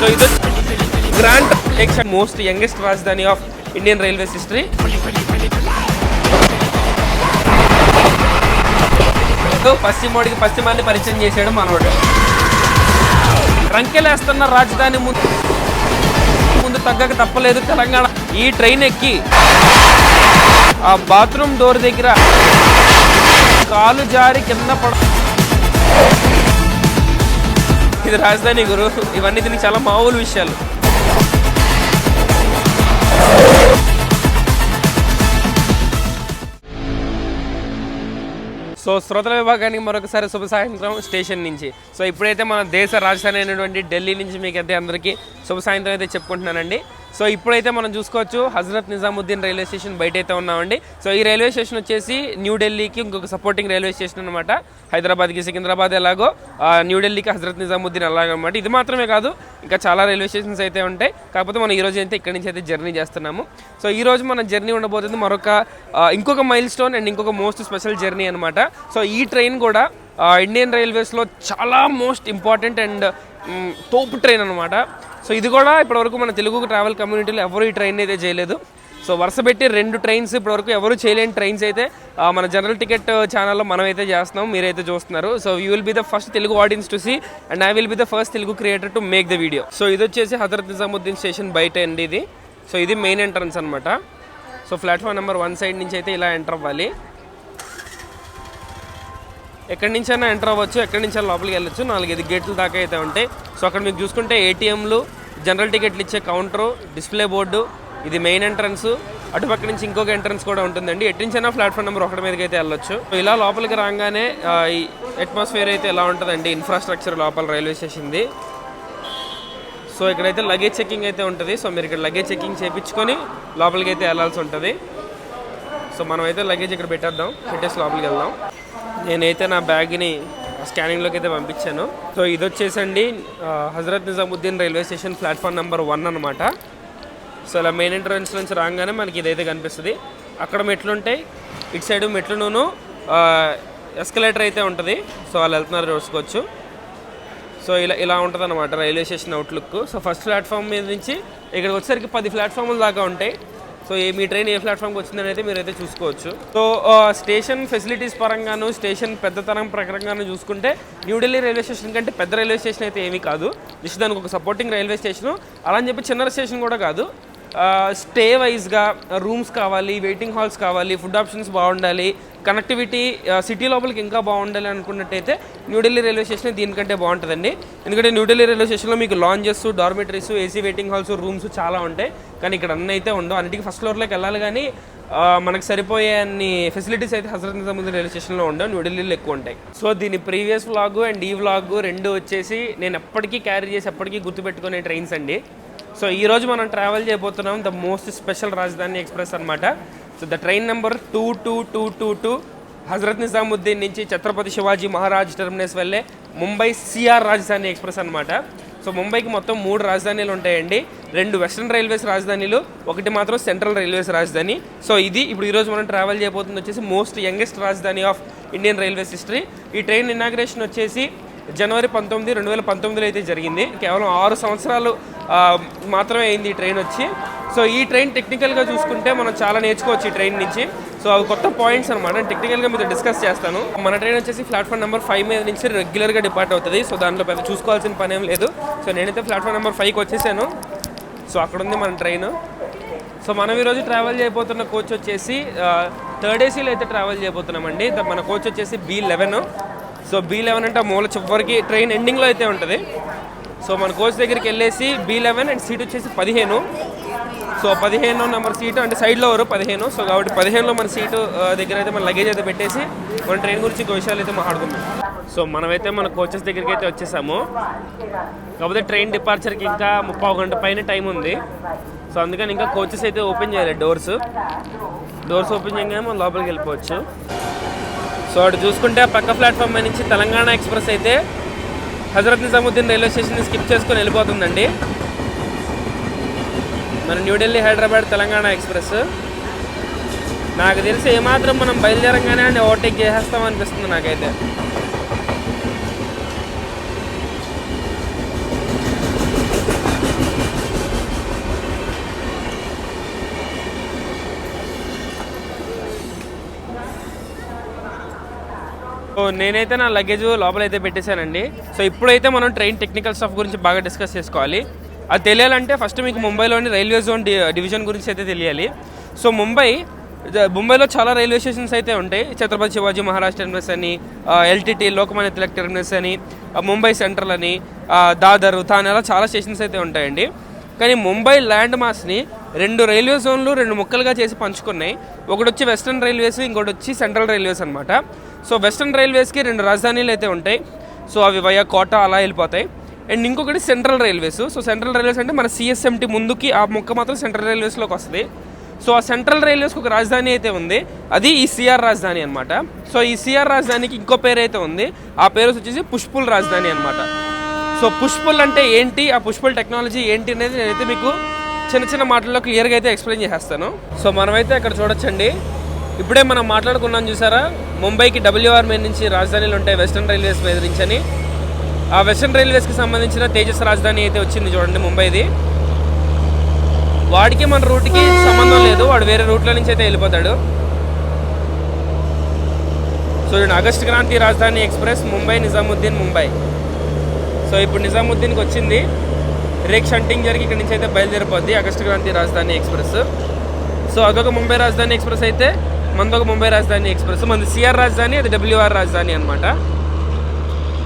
So ఇది grand section most youngest రాజధాని of Indian railways history. పశ్చిమోడికి పశ్చిమాన్ని పరిచయం చేసాడు మనోడు. రంకెలేస్తున్న రాజధాని ముందు తగ్గక తప్పలేదు తెలంగాణ. ఈ ట్రైన్ ఎక్కి ఆ బాత్రూమ్ డోర్ దగ్గర కాలు జారి కింద ఇది రాజధాని గురు. ఇవన్నీ దీనికి చాలా మామూలు విషయాలు. సో శ్రోతల విభాగానికి మరొకసారి శుభ సాయంత్రం స్టేషన్ నుంచి. సో ఇప్పుడైతే మన దేశ రాజధాని అయినటువంటి ఢిల్లీ నుంచి మీకు అయితే అందరికీ శుభ సాయంత్రం అయితే చెప్పుకుంటున్నానండి. సో ఇప్పుడైతే మనం చూసుకోవచ్చు హజరత్ నిజాముద్దీన్ రైల్వే స్టేషన్ బయట అయితే ఉన్నామండి. సో ఈ రైల్వే స్టేషన్ వచ్చేసి న్యూఢిల్లీకి ఇంకొక సపోర్టింగ్ రైల్వే స్టేషన్ అనమాట. హైదరాబాద్కి సికింద్రాబాద్ ఎలాగో న్యూఢిల్లీకి హజరత్ నిజాముద్దీన్ అలాగనమాట. ఇది మాత్రమే కాదు, ఇంకా చాలా రైల్వే స్టేషన్స్ అయితే ఉంటాయి. కాకపోతే మనం ఈరోజు అయితే ఇక్కడి నుంచి అయితే జర్నీ చేస్తున్నాము. సో ఈరోజు మన జర్నీ ఉండబోతుంది ఇంకొక మైల్ స్టోన్ అండ్ ఇంకొక మోస్ట్ స్పెషల్ జర్నీ అనమాట. సో ఈ ట్రైన్ కూడా ఇండియన్ రైల్వేస్లో చాలా మోస్ట్ ఇంపార్టెంట్ అండ్ తోపు ట్రైన్ అనమాట. సో ఇది కూడా ఇప్పటివరకు మన తెలుగు ట్రావెల్ కమ్యూనిటీలో ఎవరు ఈ ట్రైన్ అయితే చేయలేదు. సో వరుస పెట్టి 2 ట్రైన్స్ ఇప్పటివరకు ఎవరు చేయలేని ట్రైన్స్ అయితే మన జనరల్ టికెట్ ఛానల్లో మనం అయితే చేస్తున్నాం, మీరైతే చూస్తున్నారు. So you will be the first Telugu audience to see and I will be the first Telugu creator to make the video. So ఇది వచ్చేసి హజరత్ నిజాముద్దీన్ స్టేషన్ బయట అండి ఇది. సో ఇది మెయిన్ ఎంట్రన్స్ అనమాట. సో ప్లాట్ఫామ్ నెంబర్ 1 సైడ్ నుంచి అయితే ఇలా ఎంటర్ అవ్వాలి. ఎక్కడి నుంచైనా ఎంటర్ అవ్వచ్చు, ఎక్కడి నుంచైనా లోపలికి వెళ్ళొచ్చు. 4-5 గేట్ల దాకా అయితే ఉంటాయి. సో అక్కడ మీకు చూసుకుంటే ఏటీఎంలు, జనరల్ టికెట్లు ఇచ్చే కౌంటరు, డిస్ప్లే బోర్డు, ఇది మెయిన్ ఎంట్రన్స్. అటుపక్క నుంచి ఇంకొక ఎంట్రన్స్ కూడా ఉంటుందండి. ఎటు నుంచైనా ప్లాట్ఫామ్ నెంబర్ 1 మీదకి అయితే వెళ్ళొచ్చు. ఇలా లోపలికి రాగానే ఈ అట్మాస్ఫియర్ అయితే ఎలా ఉంటుందండి, ఇన్ఫ్రాస్ట్రక్చర్ లోపల రైల్వే స్టేషన్ది. సో ఇక్కడైతే లగేజ్ చెకింగ్ అయితే ఉంటుంది. సో మీరు ఇక్కడ లగేజ్ చెకింగ్ చేయించుకొని లోపలికి అయితే వెళ్ళాల్సి ఉంటుంది. సో మనం అయితే లగేజ్ ఇక్కడ పెట్టేసి లోపలికి వెళ్దాం. నేనైతే నా బ్యాగ్ని స్కానింగ్లోకి అయితే పంపించాను. సో ఇది వచ్చేసండి Hazrat Nizamuddin railway station platform number 1 అనమాట. సో ఇలా మెయిన్ ఎంట్రన్స్ నుంచి రాగానే మనకి ఇదైతే కనిపిస్తుంది. అక్కడ మెట్లు ఉంటాయి, ఇటు సైడ్ మెట్లును ఎస్కలేటర్ అయితే ఉంటుంది. సో వాళ్ళు వెళ్తున్నారు చూసుకోవచ్చు. సో ఇలా ఉంటుంది అనమాట railway station outlook. So first platform మీద నుంచి ఇక్కడికి వచ్చేసరికి 10 ప్లాట్ఫామ్ల దాకా ఉంటాయి. సో మీ ట్రైన్ ఏ ప్లాట్ఫామ్కి వచ్చిందని అయితే మీరైతే చూసుకోవచ్చు. సో స్టేషన్ ఫెసిలిటీస్ పరంగాను, స్టేషన్ పెద్దతనం ప్రకారంగాను చూసుకుంటే న్యూఢిల్లీ రైల్వే స్టేషన్ కంటే పెద్ద రైల్వే స్టేషన్ అయితే ఏమీ కాదు. జస్ట్ దానికి ఒక సపోర్టింగ్ రైల్వే స్టేషను. అలా అని చెప్పి చిన్న స్టేషన్ కూడా కాదు. స్టే వైజ్గా రూమ్స్ కావాలి, వెయిటింగ్ హాల్స్ కావాలి, ఫుడ్ ఆప్షన్స్ బాగుండాలి, కనెక్టివిటీ సిటీ లోపలికి ఇంకా బాగుండాలి అనుకున్నట్టయితే న్యూఢిల్లీ రైల్వే స్టేషన్ దీనికంటే బాగుంటుందండి. ఎందుకంటే న్యూఢిల్లీ రైల్వే స్టేషన్లో మీకు lounges, dormitories, AC waiting halls, rooms చాలా ఉంటాయి. కానీ ఇక్కడ అన్నీ అయితే ఉండవు. అన్నిటికీ ఫస్ట్ ఫ్లోర్లోకి వెళ్ళాలి, కానీ మనకు సరిపోయే అన్ని ఫెసిలిటీస్ అయితే హజరత్ నిజాముద్దీన్ రైల్వే స్టేషన్లో ఉండవు, న్యూఢిల్లీలో ఎక్కువ ఉంటాయి. సో దీని ప్రీవియస్ వ్లాగ్ అండ్ ఈ వ్లాగ్ 2 వచ్చేసి నేను ఎప్పటికీ క్యారీ చేసి ఎప్పటికీ గుర్తుపెట్టుకునే ట్రైన్స్ అండి. సో ఈరోజు మనం ట్రావెల్ చేయబోతున్నాం ద మోస్ట్ స్పెషల్ రాజధాని ఎక్స్ప్రెస్ అనమాట. So the train number 22222 Hazrat Nizamuddin నుంచి ఛత్రపతి శివాజీ మహారాజ్ టెర్మినస్ వెళ్ళే ముంబై సిఆర్ రాజధాని ఎక్స్ప్రెస్ అనమాట. సో ముంబైకి మొత్తం 3 రాజధానిలు ఉంటాయండి. 2 వెస్టర్న్ రైల్వేస్ రాజధానిలు, 1 మాత్రం సెంట్రల్ రైల్వేస్ రాజధాని. సో ఇది ఇప్పుడు ఈరోజు మనం ట్రావెల్ చేయబోతుంది వచ్చేసి మోస్ట్ యంగెస్ట్ రాజధాని ఆఫ్ ఇండియన్ రైల్వేస్ హిస్టరీ. ఈ ట్రైన్ ఇనాగ్రేషన్ వచ్చేసి జనవరి 19, 2019 అయితే జరిగింది. కేవలం 6 సంవత్సరాలు మాత్రమే అయింది ఈ ట్రైన్ వచ్చి. సో ఈ ట్రైన్ టెక్నికల్గా చూసుకుంటే మనం చాలా నేర్చుకోవచ్చు ఈ ట్రైన్ నుంచి. సో అవి కొత్త పాయింట్స్ అనమాట, టెక్నికల్గా మీతో డిస్కస్ చేస్తాను. మన ట్రైన్ వచ్చేసి ప్లాట్ఫామ్ నెంబర్ 5 మీద నుంచి రెగ్యులర్గా డిపార్ట్ అవుతుంది. సో దాంట్లో పెద్ద చూసుకోవాల్సిన పని ఏం లేదు. సో నేనైతే ప్లాట్ఫామ్ నెంబర్ 5కి వచ్చేసాను. సో అక్కడ ఉంది మన ట్రైన్. సో మనం ఈరోజు ట్రావెల్ చేయబోతున్న కోచ్ వచ్చేసి 3rd ఏసీలో అయితే ట్రావెల్ చేయబోతున్నామండి. మన కోచ్ వచ్చేసి B11. సో B11 అంటే మూల చివరికి ట్రైన్ ఎండింగ్లో అయితే ఉంటుంది. సో మన కోచ్ దగ్గరికి వెళ్ళేసి B11 అండ్ సీట్ వచ్చేసి 15. సో 15 నెంబర్ సీటు అంటే సైడ్లో ఎవరు 15. సో కాబట్టి 15లో మన సీటు దగ్గర అయితే మన లగేజ్ అయితే పెట్టేసి మన ట్రైన్ గురించి ఇంకో విషయాలు అయితే మాట్లాడుకుందాం. సో మనమైతే మన కోచెస్ దగ్గరికి అయితే వచ్చేసాము. కాకపోతే ట్రైన్ డిపార్చర్కి ఇంకా 30 గంట పైన టైం ఉంది. సో అందుకని ఇంకా కోచెస్ అయితే ఓపెన్ చేయాలి. డోర్స్ ఓపెన్ చేయగానే మనం లోపలికి వెళ్ళిపోవచ్చు. సో అటు చూసుకుంటే పక్క ప్లాట్ఫామ్ మీద నుంచి తెలంగాణ ఎక్స్ప్రెస్ అయితే హజరత్ నిజాముద్దీన్ రైల్వే స్టేషన్ని స్కిప్ చేసుకొని వెళ్ళిపోతుందండి. మన న్యూఢిల్లీ హైదరాబాద్ తెలంగాణ ఎక్స్ప్రెస్. నాకు తెలిసి ఏమాత్రం మనం బయలుదేరంగానే అండి ఓవర్టేక్ చేసేస్తాం అనిపిస్తుంది నాకైతే. సో నేనైతే నా లగేజ్ లోపలైతే పెట్టేశానండి. సో ఇప్పుడైతే మనం ట్రైన్ టెక్నికల్ స్టాఫ్ గురించి బాగా డిస్కస్ చేసుకోవాలి. అది తెలియాలంటే ఫస్ట్ మీకు ముంబైలోని రైల్వే జోన్ డివిజన్ గురించి అయితే తెలియాలి. సో ముంబైలో చాలా రైల్వే స్టేషన్స్ అయితే ఉంటాయి. ఛత్రపతి శివాజీ మహారాజ్ టెర్మినస్ అని, ఎల్టీటీ లోకమాన్య తిలక్ టెర్మినస్ అని, ముంబై సెంట్రల్ అని, దాదర్, థానే అలా చాలా స్టేషన్స్ అయితే ఉంటాయండి. కానీ ముంబై ల్యాండ్ మాస్ని 2 రైల్వే జోన్లు 2 ముక్కలుగా చేసి పంచుకున్నాయి. ఒకటి వచ్చి వెస్టర్న్ రైల్వేస్, ఇంకోటి వచ్చి సెంట్రల్ రైల్వేస్ అనమాట. సో వెస్టర్న్ రైల్వేస్కి 2 రాజధానులు అయితే ఉంటాయి. సో అవి వయా కోట అలా వెళ్ళిపోతాయి. అండ్ ఇంకొకటి central railways. So central railways అంటే మన సిఎస్ఎంటీ ముందుకి ఆ ముక్క మాత్రం సెంట్రల్ రైల్వేస్లోకి వస్తుంది. సో ఆ సెంట్రల్ రైల్వేస్కి ఒక రాజధాని అయితే ఉంది, అది ఈ సిఆర్ రాజధాని అనమాట. సో ఈ సిఆర్ రాజధానికి ఇంకో పేరు అయితే ఉంది, ఆ పేరు వచ్చేసి పుష్పుల్ రాజధాని అనమాట. సో పుష్పుల్ అంటే ఏంటి, ఆ పుష్పుల్ టెక్నాలజీ ఏంటి అనేది నేనైతే మీకు చిన్న చిన్న మాటల్లో క్లియర్గా అయితే ఎక్స్ప్లెయిన్ చేసేస్తాను. సో మనమైతే అక్కడ చూడొచ్చండి, ఇప్పుడే మనం మాట్లాడుకున్నాం చూసారా, ముంబైకి WR మీద నుంచి రాజధానిలు ఉంటాయి వెస్టర్న్ రైల్వేస్ మీద నుంచి అని. ఆ వెస్టర్న్ రైల్వేస్కి సంబంధించిన తేజస్ రాజధాని అయితే వచ్చింది చూడండి ముంబైది. వాడికి మన రూట్కి సంబంధం లేదు, వాడు వేరే రూట్లో నుంచి అయితే వెళ్ళిపోతాడు. సో ఆగస్ట్ క్రాంతి రాజధాని ఎక్స్ప్రెస్ ముంబై నిజాముద్దీన్ ముంబై. సో ఇప్పుడు నిజాముద్దీన్కి వచ్చింది, రేక్ షంటింగ్ జరిగి ఇక్కడ నుంచి అయితే బయలుదేరిపోద్ది ఆగస్ట్ క్రాంతి రాజధాని ఎక్స్ప్రెస్. సో అదొక ముంబై రాజధాని ఎక్స్ప్రెస్ అయితే మనదొక ముంబై రాజధాని ఎక్స్ప్రెస్. మనది సిఆర్ రాజధాని, అది WR రాజధాని అనమాట.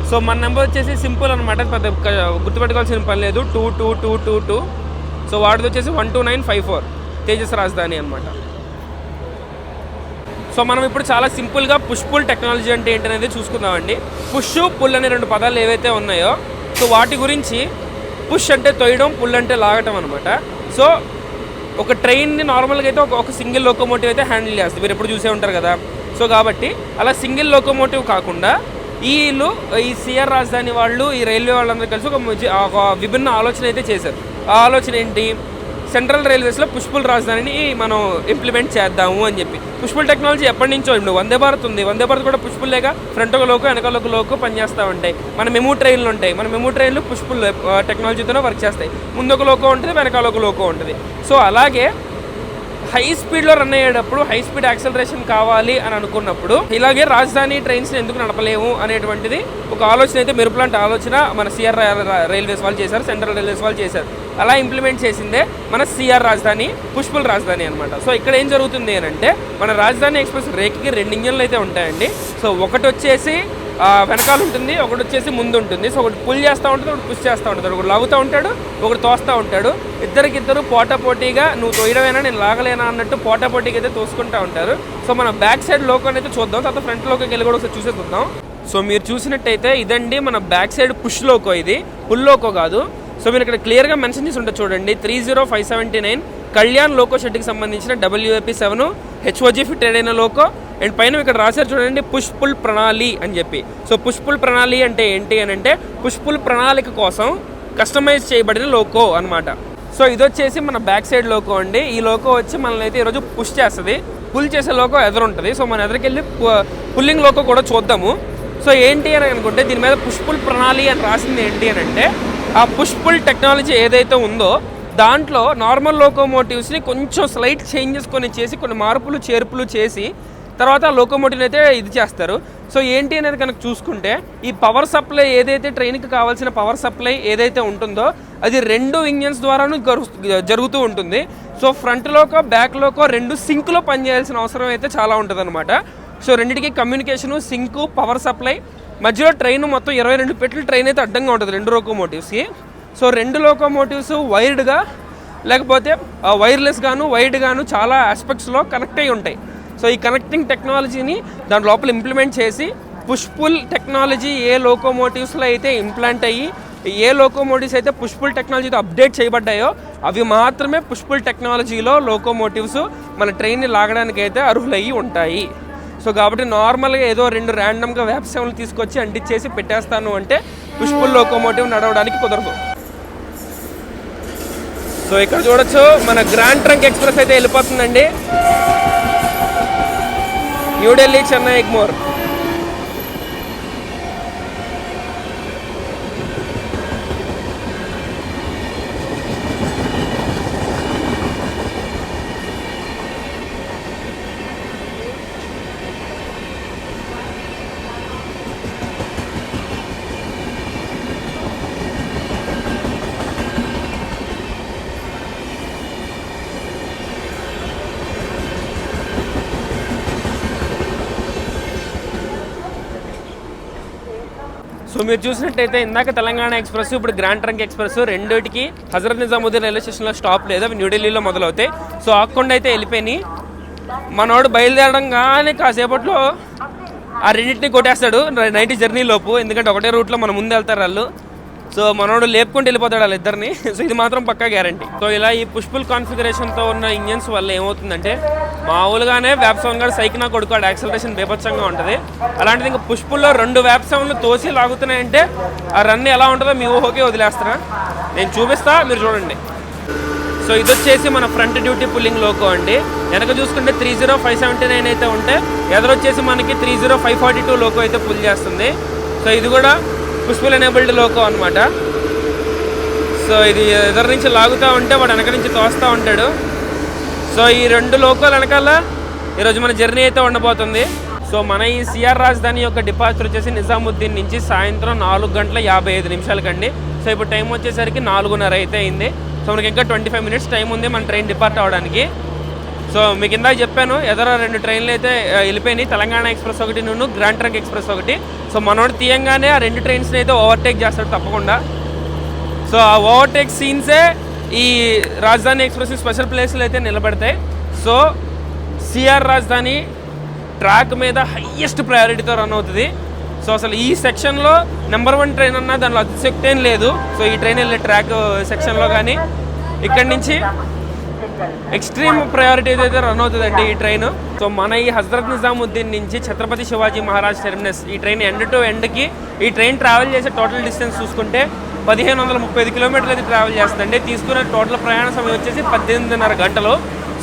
సో మన నెంబర్ వచ్చేసి సింపుల్ అనమాట, పెద్ద గుర్తుపెట్టుకోవాల్సిన పని లేదు, 22222. సో వాటిది వచ్చేసి 12954 తేజస్ రాజధాని అనమాట. సో మనం ఇప్పుడు చాలా సింపుల్గా పుష్పుల్ టెక్నాలజీ అంటే ఏంటనేది చూసుకుందామండి. పుష్, పుల్ అనే 2 పదాలు ఏవైతే ఉన్నాయో, సో వాటి గురించి పుష్ అంటే తొయ్యడం, పుల్ అంటే లాగటం అనమాట. సో ఒక ట్రైన్ని నార్మల్గా అయితే ఒక సింగిల్ లోకోమోటివ్ అయితే హ్యాండిల్ చేస్తుంది, మీరు ఎప్పుడు చూసే ఉంటారు కదా. సో కాబట్టి అలా సింగిల్ లోకోమోటివ్ కాకుండా ఈ సిఆర్ రాజధాని వాళ్ళు, ఈ రైల్వే వాళ్ళందరూ కలిసి ఒక విభిన్న ఆలోచన అయితే చేశారు. ఆ ఆలోచన ఏంటి, సెంట్రల్ రైల్వేస్లో పుష్పుల్ రాజధానిని మనం ఇంప్లిమెంట్ చేద్దాము అని చెప్పి. పుష్పుల్ టెక్నాలజీ ఎప్పటి నుంచో ఇప్పుడు వందే భారత్ ఉంది, వందే భారత్ కూడా పుష్పుల్లేగా, ఫ్రంట్ ఒక లోకో వెనకాల ఒక లోకో పనిచేస్తూ ఉంటాయి. మన మెమూ ట్రైన్లు ఉంటాయి, మన మెమూ ట్రైన్లు పుష్పుల్ టెక్నాలజీతోనే వర్క్ చేస్తాయి. ముందు ఒక లోకో ఉంటుంది, వెనకాల ఒక లోకో ఉంటుంది. సో అలాగే హై స్పీడ్లో రన్ అయ్యేటప్పుడు హై స్పీడ్ యాక్సలరేషన్ కావాలి అని అనుకున్నప్పుడు ఇలాగే రాజధాని ట్రైన్స్ని ఎందుకు నడపలేము అనేటువంటిది ఒక ఆలోచన అయితే, మెరుపులాంటి ఆలోచన మన సిఆర్ రైల్వేస్ వాళ్ళు చేశారు, సెంట్రల్ రైల్వేస్ వాళ్ళు చేశారు. అలా ఇంప్లిమెంట్ చేసిందే మన సిఆర్ రాజధాని, పుష్పుల్ రాజధాని అనమాట. సో ఇక్కడ ఏం జరుగుతుంది అని అంటే, మన రాజధాని ఎక్స్ప్రెస్ రేక్కి 2 ఇంజన్లు అయితే ఉంటాయండి. సో ఒకటి వచ్చేసి వెనకాల ఉంటుంది, ఒకటి వచ్చేసి ముందు ఉంటుంది. సో ఒకటి పుల్ చేస్తూ ఉంటుంది, ఒకటి పుష్ చేస్తూ ఉంటుంది, ఒకటి లాగుతూ ఉంటాడు, ఒకటి తోస్తూ ఉంటాడు. ఇద్దరికిద్దరు పోటాపోటీగా నువ్వు తోయడమేనా నేను లాగలేనా అన్నట్టు పోటాపోటీగా అయితే తోసుకుంటూ ఉంటారు. సో మన బ్యాక్ సైడ్ లోకోని అయితే చూద్దాం, తర్వాత ఫ్రంట్ లోకి వెళ్ళి కూడా ఒకసారి చూద్దాం. సో మీరు చూసినట్టయితే ఇదండి మన బ్యాక్ సైడ్ పుష్ లోకో, ఇది పుల్ లోకో కాదు. సో మీరు ఇక్కడ క్లియర్గా మెన్షన్ చేసి ఉంటుంది చూడండి, 30579 కళ్యాణ్ లోకో షెడ్కి సంబంధించిన WAP7 HOG ఫిట్ అయిన లోకో. అండ్ పైన ఇక్కడ రాశారు చూడండి, పుష్పుల్ ప్రణాళి అని చెప్పి. సో పుష్పుల్ ప్రణాళి అంటే ఏంటి అని అంటే, పుష్పుల్ ప్రణాళిక కోసం కస్టమైజ్ చేయబడిన లోకో అనమాట. సో ఇది వచ్చేసి మన బ్యాక్ సైడ్ లోకో అండి. ఈ లోకో వచ్చి మనల్ని అయితే ఈరోజు పుష్ చేస్తుంది, పుల్ చేసే లోకో ఎదురుంటుంది. సో మన ఎదురుకెళ్ళి పుల్లింగ్ లోకో కూడా చూద్దాము. సో ఏంటి అని అనుకుంటే, దీని మీద పుష్పుల్ ప్రణాళి అని రాసింది ఏంటి అని అంటే, ఆ పుష్పుల్ టెక్నాలజీ ఏదైతే ఉందో దాంట్లో నార్మల్ లోకోమోటివ్స్ని కొంచెం స్లైట్ చేంజెస్ చేసి కొన్ని మార్పులు చేర్పులు చేసి తర్వాత లోకోమోటివ్ని అయితే ఇది చేస్తారు. సో ఏంటి అనేది కనుక చూసుకుంటే, ఈ పవర్ సప్లై ఏదైతే ట్రైన్కి కావాల్సిన పవర్ సప్లై ఏదైతే ఉంటుందో అది 2 ఇంజన్స్ ద్వారాను జరుగుతూ ఉంటుంది. So front loco back loco 2 సింక్లో పనిచేయాల్సిన అవసరం అయితే చాలా ఉంటుంది అనమాట. సో రెండింటికి కమ్యూనికేషను, సింకు, పవర్ సప్లై, మధ్యలో ట్రైన్ మొత్తం 22 పెట్ల ట్రైన్ అయితే అడ్డంగా ఉంటుంది 2 లోకోమోటివ్స్కి. సో 2 లోకోమోటివ్స్ వైర్డ్గా లేకపోతే వైర్లెస్ గాను వైడ్ గాను చాలా ఆస్పెక్ట్స్లో కనెక్ట్ అయి ఉంటాయి. సో ఈ కనెక్టింగ్ టెక్నాలజీని దాని లోపల ఇంప్లిమెంట్ చేసి, పుష్పుల్ టెక్నాలజీ ఏ లోకోమోటివ్స్లో అయితే ఇంప్లాంట్ అయ్యి, ఏ లోకోమోటివ్స్ అయితే పుష్పుల్ టెక్నాలజీతో అప్డేట్ చేయబడ్డాయో అవి మాత్రమే పుష్పుల్ టెక్నాలజీలో లోకోమోటివ్స్ మన ట్రైన్ని లాగడానికి అయితే అర్హులయ్యి ఉంటాయి. సో కాబట్టి నార్మల్గా ఏదో 2 ర్యాండమ్గా వ్యాప్సేవలు తీసుకొచ్చి అంటించేసి పెట్టేస్తాను అంటే పుష్పుల్ లోకోమోటివ్ నడవడానికి కుదరదు. సో ఇక్కడ చూడొచ్చు, మన గ్రాండ్ ట్రంక్ ఎక్స్ప్రెస్ అయితే వెళ్ళిపోతుందండి, న్యూఢిల్లీ చెన్నై ఎగ్మోర్. సో మీరు చూసినట్టయితే ఇందాక తెలంగాణ ఎక్స్ప్రెస్, ఇప్పుడు గ్రాండ్ ట్రంక్ ఎక్స్ప్రెస్ రెండింటికి హజరత్ నిజాముద్దీన్ రైల్వే స్టేషన్లో స్టాప్ లేదు, అవి న్యూఢిల్లీలో మొదలవుతాయి. సో ఆకుండా అయితే వెళ్ళిపోయినాయి. మనోడు బయలుదేరడంగానే కాసేపట్లో ఆ రెండింటిని కొట్టేస్తాడు నైట్ జర్నీలోపు, ఎందుకంటే ఒకటే రూట్లో మన ముందు వెళ్తారు వాళ్ళు. సో మనోడు లేపుకుంటూ వెళ్ళిపోతాడు వాళ్ళిద్దరిని. సో ఇది మాత్రం పక్కా గ్యారంటీ. సో ఇలా ఈ పుష్పుల్ కాన్ఫిగరేషన్తో ఉన్న ఇంజన్స్ వల్ల ఏమవుతుందంటే, మామూలుగానే వ్యాప్ సెవెన్ గారు సైకినా కొడుకాడు, యాక్సలరేషన్ బీభత్సంగా ఉంటుంది. అలాంటిది ఇంకా పుష్పుల్లో 2 వ్యాప్ సెవెన్లు తోసి లాగుతున్నాయంటే ఆ రన్ ఎలా ఉంటుందో మీ ఊహోకే వదిలేస్తారా. నేను చూపిస్తా, మీరు చూడండి. సో ఇది వచ్చేసి మన ఫ్రంట్ డ్యూటీ పుల్లింగ్ లోకో అండి. వెనక చూసుకుంటే 30579 అయితే ఉంటే, ఎదురొచ్చేసి మనకి 30542 లోకో అయితే పుల్ చేస్తుంది. సో ఇది కూడా పుష్పుల్ ఎనేబుల్డ్ లోకో అనమాట. సో ఇది ఎదురు నుంచి లాగుతూ ఉంటే వాడు వెనక నుంచి తోస్తూ ఉంటాడు. సో ఈ 2 లోకోల వెనకాల ఈరోజు మన జర్నీ అయితే ఉండబోతుంది. సో మన ఈ సిఆర్ రాజధాని యొక్క డిపార్చర్ వచ్చేసి నిజాముద్దీన్ నుంచి సాయంత్రం 4:55 కండి. సో ఇప్పుడు టైం వచ్చేసరికి 4:30 అయితే అయింది. సో మనకి ఇంకా 25 మినిట్స్ టైం ఉంది మన ట్రైన్ డిపార్ట్ అవ్వడానికి. సో మీకు ఇందాక చెప్పాను, ఎదురు 2 ట్రైన్లు అయితే వెళ్ళిపోయినాయి, తెలంగాణ ఎక్స్ప్రెస్ ఒకటి, గ్రాండ్ ట్రంక్ ఎక్స్ప్రెస్ ఒకటి. సో మనోడు తీయంగానే ఆ 2 ట్రైన్స్ని అయితే ఓవర్టేక్ చేస్తాడు తప్పకుండా. సో ఆ ఓవర్టేక్ సీన్సే ఈ రాజధాని ఎక్స్ప్రెస్ స్పెషల్ ప్లేస్లు అయితే నిలబడతాయి. సో సిఆర్ రాజధాని ట్రాక్ మీద హయ్యెస్ట్ ప్రయారిటీతో రన్ అవుతుంది. సో అసలు ఈ సెక్షన్లో నెంబర్ 1 ట్రైన్ అన్నా దానిలో అతిశక్తి ఏం లేదు. సో ఈ ట్రైన్ వెళ్ళే ట్రాక్ సెక్షన్లో కానీ ఇక్కడి నుంచి ఎక్స్ట్రీమ్ ప్రయారిటీ అయితే రన్ అవుతుందండి ఈ ట్రైన్. సో మన ఈ హజరత్ నిజాముద్దీన్ నుంచి ఛత్రపతి శివాజీ మహారాజ్ టెర్మినస్, ఈ ట్రైన్ ఎండ్ టు ఎండ్కి ఈ ట్రైన్ ట్రావెల్ చేసే టోటల్ డిస్టెన్స్ చూసుకుంటే 1535 కిలోమీటర్లు అయితే ట్రావెల్ చేస్తుందండి. తీసుకున్న టోటల్ ప్రయాణ సమయం వచ్చేసి 18.5 గంటలు.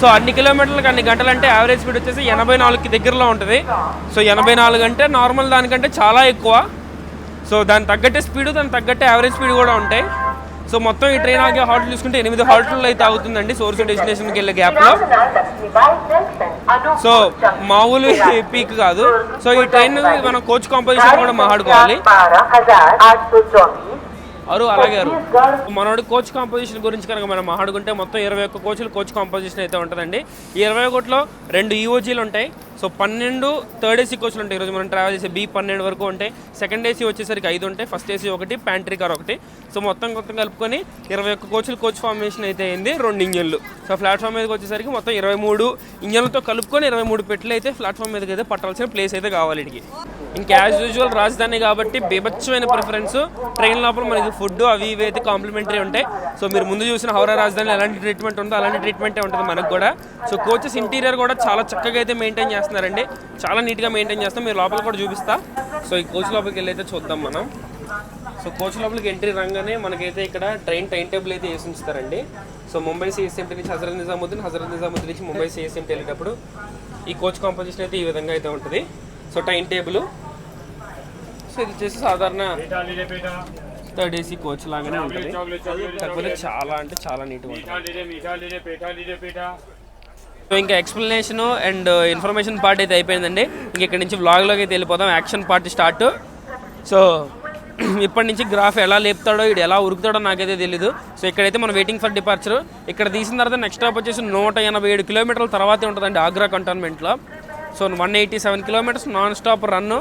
సో అన్ని కిలోమీటర్లకు అన్ని గంటలు అంటే యావరేజ్ స్పీడ్ వచ్చేసి 84కి దగ్గరలో ఉంటుంది. సో 84 అంటే నార్మల్ దానికంటే చాలా ఎక్కువ. సో దానికి తగ్గట్టే స్పీడ్, దానికి తగ్గట్టే యావరేజ్ స్పీడ్ కూడా ఉంటాయి. సో మొత్తం ఈ ట్రైన్ ఆగే హాల్ట్లు చూసుకుంటే 8 హాల్ట్లు అయితే అవుతుందండి సోర్స్ డెస్టినేషన్కి వెళ్ళే గ్యాప్లో. సో మామూలు పీక్ కాదు. సో ఈ ట్రైన్ మనం కోచ్ కాంపోజిషన్ కూడా మాట్లాడుకోవాలి. అలాగే మనోడు కోచ్ కాంపోజిషన్ గురించి కనుక మనం మాట్లాడుకుంటే మొత్తం 21 కోచ్లు కోచ్ కాంపోజిషన్ అయితే ఉంటుందండి. ఈ 21లో 2 ఈఓజీలు ఉంటాయి. సో 12 థర్డ్ ఏసీ కోచ్లు ఉంటాయి. ఈరోజు మనం ట్రావెల్ చేసే B12 వరకు ఉంటాయి. సెకండ్ ఏసీ వచ్చేసరికి 5 ఉంటాయి, first AC 1, pantry car 1. So మొత్తం కలుపుకొని 21 కోచ్లు కోచ్ ఫార్మేషన్ అయితే అయింది. 2 ఇంజన్లు. సో ప్లాట్ఫామ్ మీదకి వచ్చేసరికి మొత్తం 23 ఇంజన్లతో కలుపుకొని 23 పెట్లు అయితే ప్లాట్ఫామ్ మీదకి అయితే పట్టాల్సిన ప్లేస్ అయితే కావాలి వీటికి. ఇంకా యాజ్ యూజువల్ రాజధాని కాబట్టి బీభత్సమైన ప్రిఫరెన్స్. ట్రైన్ లోపల మనకి ఫుడ్ అవి ఇవి అయితే కాంప్లిమెంటరీ ఉంటాయి. సో మీరు ముందు చూసిన హౌరా రాజధాని ఎలాంటి ట్రీట్మెంట్ ఉందో అలాంటి ట్రీట్మెంటే ఉంటుంది మనకు కూడా. సో కోచెస్ ఇంటీరియర్ కూడా చాలా చక్కగా అయితే మెయింటైన్ చేస్తున్నారండి, చాలా నీట్గా మెయింటైన్ చేస్తాం. మీరు లోపల కూడా చూపిస్తా. సో ఈ కోచ్ లోపలికి వెళ్ళి అయితే చూద్దాం మనం. సో కోచ్ లోపలికి ఎంట్రీ రాగానే మనకైతే ఇక్కడ ట్రైన్ టైం టేబుల్ అయితే వేసి ఉంచుతారండి. సో ముంబై సిఎస్ఎంటీ నుంచి హజరత్ నిజాముద్దీన్ నుంచి ముంబై సిఎస్ఎంటీ వెళ్ళేటప్పుడు ఈ కోచ్ కాంపోజిషన్ అయితే ఈ విధంగా అయితే ఉంటుంది. So time table. సో ఇది వచ్చేసి సాధారణ థర్డ్ ఏసీ కోచ్ లాగానే ఉంటుంది, కాకపోతే చాలా అంటే చాలా నీట్గా ఉంటుంది. సో ఇంకా ఎక్స్ప్లెనేషన్ అండ్ ఇన్ఫర్మేషన్ పార్ట్ అయితే అయిపోయిందండి. ఇంక ఇక్కడ నుంచి వ్లాగ్లోకి అయితే వెళ్ళిపోతాం. Action part start. సో ఇప్పటి నుంచి గ్రాఫ్ ఎలా లేపుతాడో, ఇది ఎలా ఉరుకుతాడో నాకైతే తెలీదు. సో ఇక్కడైతే మనం వెయిటింగ్ ఫర్ డిపార్చర్. ఇక్కడ తీసిన తర్వాత నెక్స్ట్ స్టాప్ వచ్చేసి 187 కిలోమీటర్ల తర్వాతే ఉంటుందండి ఆగ్రా కంటోన్మెంట్లో. So 187 kilometres non stop run.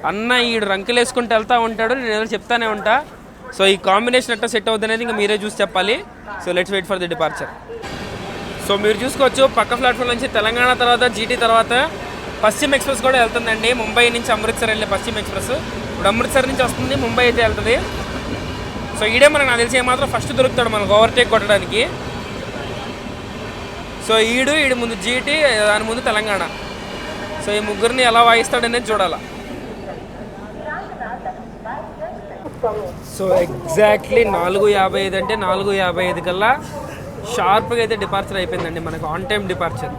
అన్న ఈడు రంకెలు వేసుకుంటూ వెళ్తూ ఉంటాడు, నేను ఏదో చెప్తానే ఉంటా. సో ఈ కాంబినేషన్ ఎట్లా సెట్ అవుతుంది అనేది ఇంకా మీరే చూసి చెప్పాలి. So let's wait for the departure. So మీరు చూసుకోవచ్చు పక్క ప్లాట్ఫామ్ నుంచి తెలంగాణ తర్వాత జీటీ తర్వాత పశ్చిమ ఎక్స్ప్రెస్ కూడా వెళ్తుందండి. ముంబై నుంచి అమృత్సర్ వెళ్ళే పశ్చిమ ఎక్స్ప్రెస్ ఇప్పుడు అమృత్సర్ నుంచి వస్తుంది, ముంబై అయితే వెళ్తుంది. సో ఈడే మనకు నాకు తెలిసి ఏమాత్రం ఫస్ట్ దొరుకుతాడు మనకు ఓవర్టేక్ కొట్టడానికి. సో ఈడు ముందు జీటీ, దాని ముందు తెలంగాణ. సో ఈ ముగ్గురిని ఎలా వాయిస్తాడనేది చూడాలా. సో ఎగ్జాక్ట్లీ 4:55 అంటే 4:55 కల్లా షార్ప్గా అయితే డిపార్చర్ అయిపోయిందండి మనకు, ఆన్ టైం డిపార్చర్.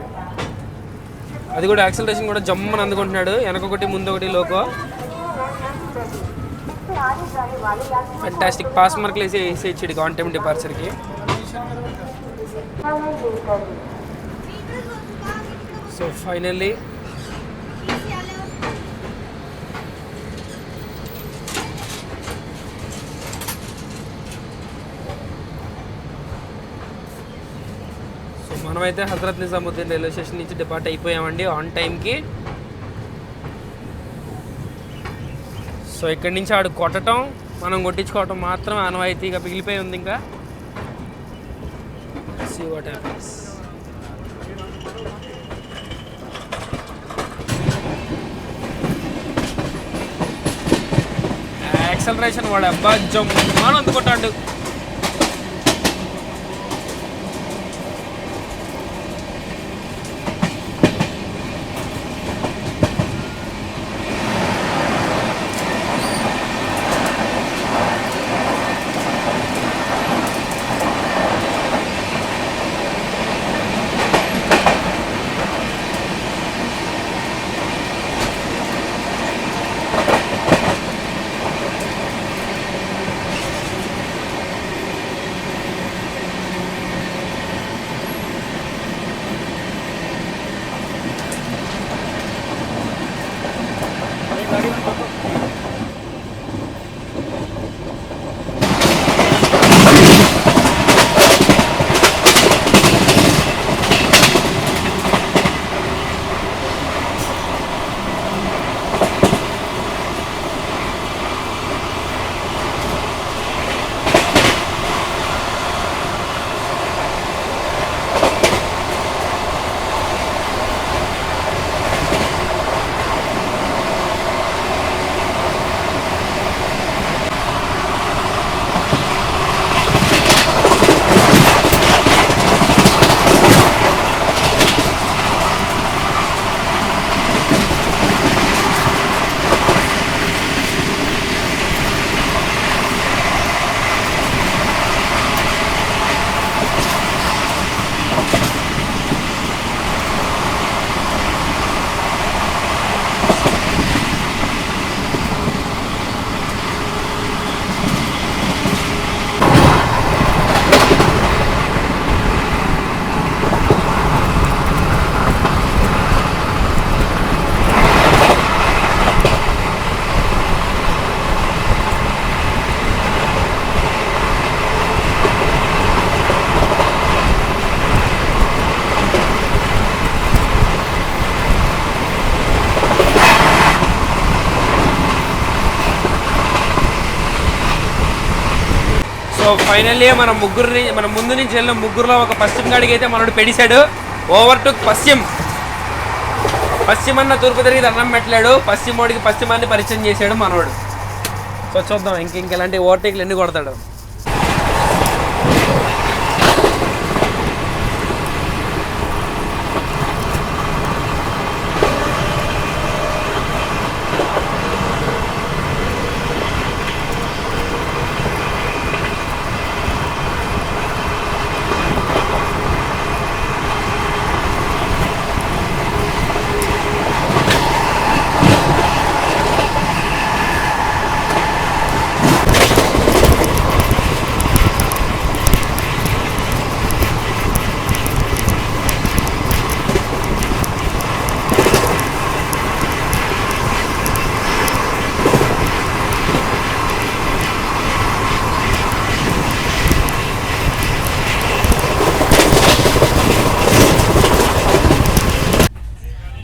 అది కూడా యాక్సిలరేషన్ కూడా జమ్మని అందుకుంటున్నాడు, వెనకొకటి ముందొకటి లోకో. ఫెంటాస్టిక్ పాస్ మార్కులు వేసి ఇచ్చాడు ఆన్ టైం డిపార్చర్కి. సో ఫైనల్లీ మనమైతే హజరత్ నిజాముద్దీన్ రైల్వే స్టేషన్ నుంచి డిపార్ట్ అయిపోయామండి ఆన్ టైంకి. సో ఇక్కడి నుంచి ఆడు కొట్టడం మనం కొట్టించుకోవటం మాత్రం ఆనవాయితీగా మిగిలిపోయి ఉంది. ఇంకా see what happens. యాక్సలరేషన్ వాడు అబ్బా జమ్మాను అందుకుంటాడు. సో ఫైనల్లీ మన ముందు నుంచి వెళ్ళిన ముగ్గురులో ఒక పశ్చిమ గాడికి అయితే మనోడు పెడిశాడు. ఓవర్ టు పశ్చిమన్న తూర్పు తిరిగి దండం పెట్టలేడు. పశ్చిమోడికి పశ్చిమాన్ని పరిచయం చేశాడు మనోడు. సో చూద్దాం ఇంకెలాంటి ఓవర్టేక్లు ఎన్ని కొడతాడు.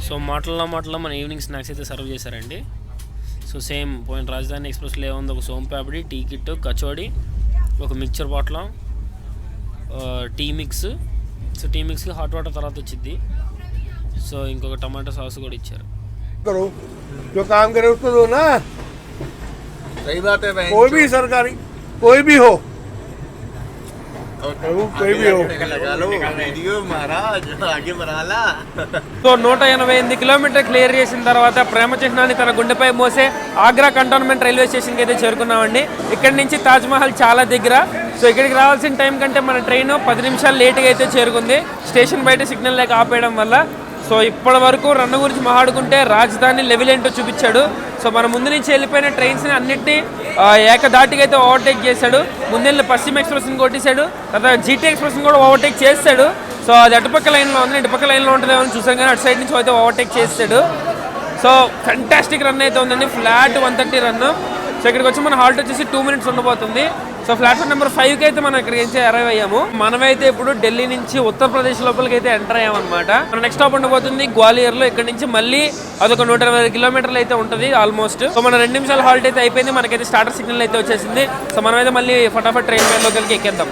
సో మాటల్లో మన ఈవినింగ్ స్నాక్స్ అయితే సర్వ్ చేశారండి. సో సేమ్ పోయిన రాజధాని ఎక్స్ప్రెస్లో ఏముంది, ఒక సోంపాపిడి, టీ కిట్, కచోడి, ఒక mixture bottle, tea mix. So tea మిక్స్కి హాట్ వాటర్ తర్వాత వచ్చింది. సో ఇంకొక టమాటో సాస్ కూడా ఇచ్చారు. సో 188 కిలోమీటర్ క్లియర్ చేసిన తర్వాత ప్రేమ చిహ్నాన్ని తన గుండెపై మోసే ఆగ్రా కంటోన్మెంట్ రైల్వే స్టేషన్కి అయితే చేరుకున్నామండి. ఇక్కడ నుంచి తాజ్మహల్ చాలా దగ్గర. సో ఇక్కడికి రావాల్సిన టైం కంటే మన ట్రైన్ 10 నిమిషాలు లేట్గా అయితే చేరుకుంది, స్టేషన్ బయట సిగ్నల్ లేక ఆపేయడం వల్ల. సో ఇప్పటి వరకు రన్ గురించి మాట్లాడుకుంటే రాజధాని లెవెల్ ఏంటో చూపించాడు. సో మన ముందు నుంచి వెళ్ళిపోయిన ట్రైన్స్ని అన్నిటినీ ఏకదాటిగా అయితే ఓవర్టేక్ చేశాడు. ముందెళ్ళి పశ్చిమ ఎక్స్ప్రెస్ని కొట్టేశాడు, తర్వాత జీటీ ఎక్స్ప్రెస్ని కూడా ఓవర్టేక్ చేశాడు. సో అది అటుపక్క లైన్లో ఉంది, ఇటుపక్క లైన్లో ఉంటుందేమో అని చూసాం కానీ అటు సైడ్ నుంచి అయితే ఓవర్టేక్ చేశాడు. సో ఫెంటాస్టిక్ రన్ అయితే ఉందండి, ఫ్లాట్ 130 రన్. సో ఇక్కడికి వచ్చి మన హాల్ట్ వచ్చేసి 2 minutes ఉండబోతుంది. సో ప్లాట్ఫామ్ నెంబర్ 5కి అయితే మనం ఇక్కడికి అయితే అరైవ్ అయ్యాము. మనమైతే ఇప్పుడు ఢిల్లీ నుంచి ఉత్తరప్రదేశ్ లోపలికి అయితే ఎంటర్ అయ్యామన్నమాట. మన నెక్స్ట్ స్టాప్ ఉండబోతుంది గ్వాలియర్ లో. ఇక్కడ నుంచి మళ్ళీ అదొక 120 కిలోమీటర్లు అయితే ఉంటుంది ఆల్మోస్ట్. సో మన 2 నిమిషాల హాల్ట్ అయితే అయిపోయింది. మనకైతే స్టార్టర్ సిగ్నల్ అయితే వచ్చేసింది. సో మనమైతే మళ్ళీ ఫటాఫట్ ట్రైన్ లోకి ఎక్కేద్దాం.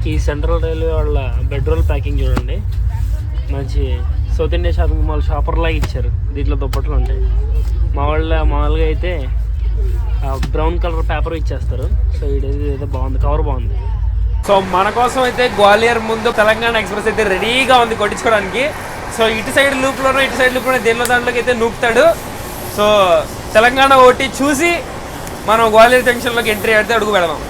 ఈ సెంట్రల్ రైల్వే వాళ్ళ బెడ్రోల్ ప్యాకింగ్ చూడండి, మంచి south India shopping mall shopper లాగా ఇచ్చారు. దీంట్లో దుప్పట్లు ఉంటాయి. మామూలుగా అయితే బ్రౌన్ కలర్ పేపర్ ఇచ్చేస్తారు. సో ఇదేదో బాగుంది, కవర్ బాగుంది. సో మన కోసం అయితే గ్వాలియర్ ముందు తెలంగాణ ఎక్స్ప్రెస్ అయితే రెడీగా ఉంది కొట్టించుకోవడానికి. సో ఇటు సైడ్ లూప్లోనో ఇటు సైడ్ లూప్లోనో దేనిలో దాంట్లోకి అయితే నూపుతాడు. సో తెలంగాణ ఓటి చూసి మనం గ్వాలియర్ జంక్షన్లోకి ఎంట్రీ అయితే అడుగు పెడదాం.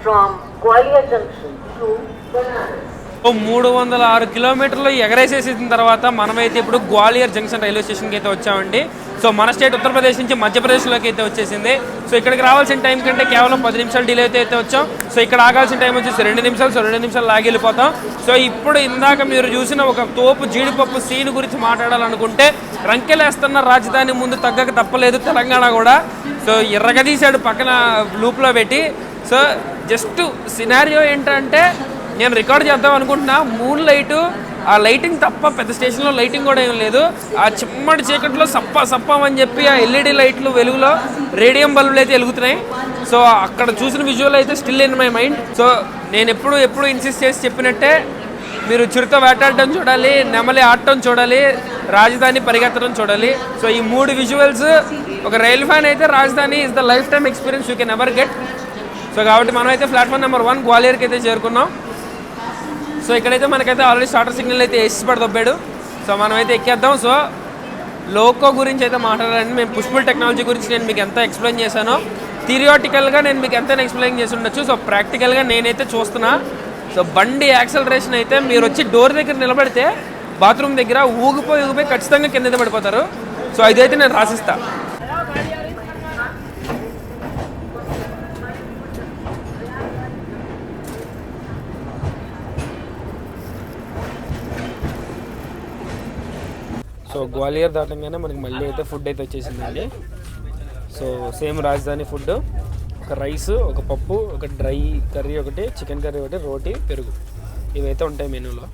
From Gwalior Junction to Banaras. 306 కిలోమీటర్లు ఎగరేసేసిన తర్వాత మనమైతే ఇప్పుడు గ్వాలియర్ జంక్షన్ రైల్వే స్టేషన్కి అయితే వచ్చామండి. సో మన స్టేట్ ఉత్తరప్రదేశ్ నుంచి మధ్యప్రదేశ్లోకి అయితే వచ్చేసింది. సో ఇక్కడికి రావాల్సిన టైం కంటే కేవలం 10 నిమిషాలు డిలే అయితే వచ్చాం. సో ఇక్కడ ఆగాల్సిన టైం వచ్చేసి 2 నిమిషాలు. సో 2 నిమిషాలు లాగి వెళ్ళిపోతాం. సో ఇప్పుడు ఇందాక మీరు చూసిన ఒక తోపు జీడిపప్పు సీన్ గురించి మాట్లాడాలనుకుంటే, రంకెలేస్తున్న రాజధాని ముందు తగ్గక తప్పలేదు తెలంగాణ కూడా. సో ఎర్రగదీశాడు పక్కన లూప్లో పెట్టి. సో జస్ట్ సినారియో ఏంటంటే, నేను రికార్డ్ చేద్దాం అనుకుంటున్నా, మూన్ లైటు ఆ లైటింగ్ తప్ప పెద్ద స్టేషన్లో లైటింగ్ కూడా ఏం లేదు. ఆ చిమ్మడి చీకట్లో సప్పమని చెప్పి ఆ ఎల్ఈడి లైట్లు వెలుగులో రేడియం బల్బులు అయితే వెలుగుతున్నాయి. సో అక్కడ చూసిన విజువల్ అయితే still in my mind. So నేను ఎప్పుడు ఇన్సిస్ట్ చేసి చెప్పినట్టే, మీరు చిరుత వేటాడటం చూడాలి, నెమలి ఆడటం చూడాలి, రాజధాని పరిగెత్తడం చూడాలి. సో ఈ 3 విజువల్స్ ఒక రైల్ ఫ్యాన్ అయితే రాజధాని is the life time experience you can ever get. So కాబట్టి మనమైతే ప్లాట్ఫామ్ నెంబర్ 1 గ్వాలియర్కి అయితే చేరుకున్నాం. సో ఇక్కడైతే మనకైతే ఆల్రెడీ స్టార్టర్ సిగ్నల్ అయితే వేసి పడదొబ్బాడు. సో మనమైతే ఎక్కేద్దాం. సో లోకో గురించి అయితే మాట్లాడాలండి. మేము పుష్పుల్ టెక్నాలజీ గురించి నేను మీకు ఎంత ఎక్స్ప్లెయిన్ చేశానో, థిరియాటికల్గా నేను మీకు ఎంత ఎక్స్ప్లెయిన్ చేసి ఉండొచ్చు. సో ప్రాక్టికల్గా నేనైతే చూస్తున్నా. సో బండి యాక్సలరేషన్ అయితే మీరు వచ్చి డోర్ దగ్గర నిలబడితే బాత్రూమ్ దగ్గర ఊగిపోయి ఖచ్చితంగా కింద పడిపోతారు. సో ఇదైతే నేను రాసిస్తా. సో గ్వాలియర్ దాటంగానే మనకి మళ్ళీ అయితే ఫుడ్ అయితే వచ్చేసిందండి. సో సేమ్ రాజధాని ఫుడ్, ఒక రైస్, ఒక పప్పు, ఒక డ్రై కర్రీ ఒకటి, చికెన్ కర్రీ ఒకటి, రోటీ, పెరుగు, ఇవైతే ఉంటాయి మెనూలో.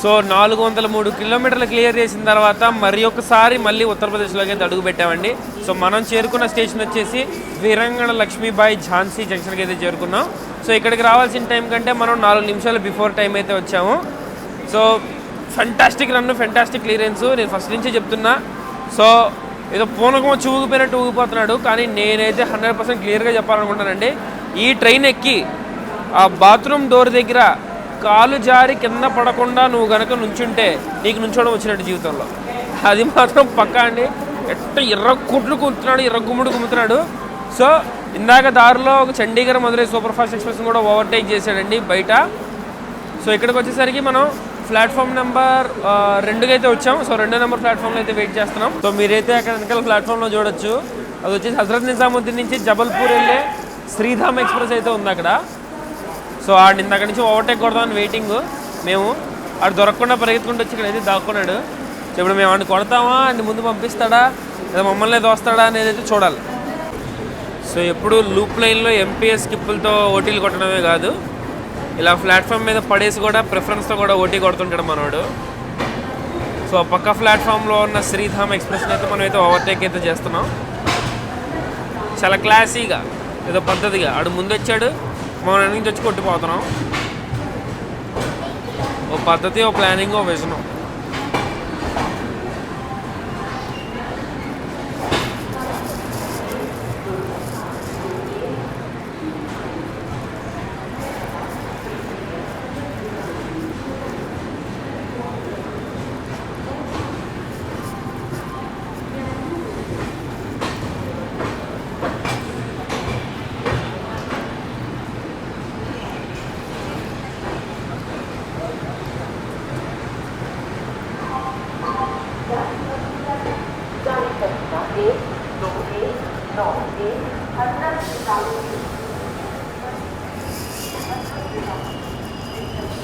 సో 403 కిలోమీటర్లు క్లియర్ చేసిన తర్వాత మళ్ళీ ఉత్తరప్రదేశ్లోకి అయితే అడుగు పెట్టామండి. సో మనం చేరుకున్న స్టేషన్ వచ్చేసి వీరంగణ లక్ష్మీబాయి ఝాన్సీ జంక్షన్కి అయితే చేరుకున్నాం. సో ఇక్కడికి రావాల్సిన టైం కంటే మనం 4 నిమిషాలు బిఫోర్ టైం అయితే వచ్చాము. So fantastic run, fantastic clearance, నేను ఫస్ట్ నుంచి చెప్తున్నా. సో ఏదో పూనకం వచ్చి ఊగిపోయినట్టు ఊగిపోతున్నాడు, కానీ నేనైతే 100% క్లియర్గా చెప్పాలనుకుంటానండి. ఈ ట్రైన్ ఎక్కి ఆ బాత్రూమ్ డోర్ దగ్గర కాలు జారి కింద పడకుండా నువ్వు కనుక నుంచుంటే నీకు నుంచోవడం వచ్చినట్టు జీవితంలో, అది మాత్రం పక్కా అండి. ఎట్ట ఎర్రగుమ్ముడు కుమ్ముతున్నాడు. సో ఇందాక దారిలో ఒక Chandigarh Madurai super fast express కూడా ఓవర్టేక్ చేశాడండి బయట. సో ఇక్కడికి వచ్చేసరికి మనం ప్లాట్ఫామ్ నెంబర్ 2కి అయితే వచ్చాం. సో 2వ నెంబర్ ప్లాట్ఫామ్లో అయితే వెయిట్ చేస్తున్నాం. సో మీరైతే అక్కడ వెనకాల ప్లాట్ఫామ్లో చూడొచ్చు, అది వచ్చేసి హజరత్ నిజాముద్దీన్ నుంచి జబల్పూర్ వెళ్ళే శ్రీధామ్ ఎక్స్ప్రెస్ అయితే ఉంది అక్కడ. సో ఆడిని ఇందాక నుంచి ఓవర్టేక్ కొడదామని వెయిటింగ్ మేము. ఆడు దొరకకుండా పరిగెత్తుకుంటూ వచ్చి ఇక్కడైతే దాక్కున్నాడు. సో ఇప్పుడు మేము ఆడిని కొడతామా, ఆడిని ముందు పంపిస్తాడా, లేదా మమ్మల్ని దోస్తాడా అనేది అయితే చూడాలి. సో ఎప్పుడు లూప్ లైన్లో ఎంపీఎస్ స్కిప్పులతో ఓటీలు కొట్టడమే కాదు, ఇలా ప్లాట్ఫామ్ మీద పడేసి కూడా ప్రిఫరెన్స్తో కూడా ఓటీ కొడుతుంటాడు మనోడు. సో పక్క ప్లాట్ఫామ్లో ఉన్న శ్రీధామ్ ఎక్స్ప్రెస్ని అయితే మనం అయితే ఓవర్టేక్ అయితే చేస్తున్నాం. చాలా క్లాసీగా, ఏదో పద్ధతిగా. ఆడు ముందు వచ్చాడు, మనం వెనక నుంచి వచ్చి కొట్టిపోతున్నాం. ఓ పద్ధతి, ఓ ప్లానింగ్, ఓ విజనం.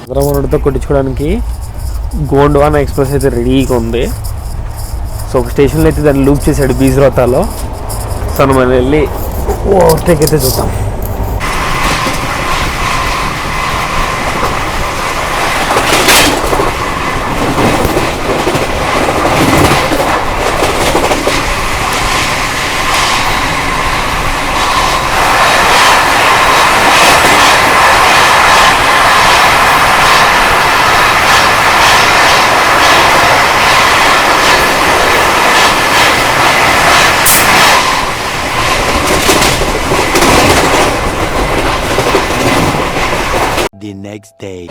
చంద్రమోహన్తో కొట్టించుకోవడానికి గోండ్వానా ఎక్స్ప్రెస్ అయితే రెడీగా ఉంది. సో ఒక స్టేషన్లో అయితే దాన్ని లూప్ చేశాడు బీజ్రోతాలో. సో మనం వెళ్ళి ఓవర్టేక్ అయితే చూద్దాం. The next day.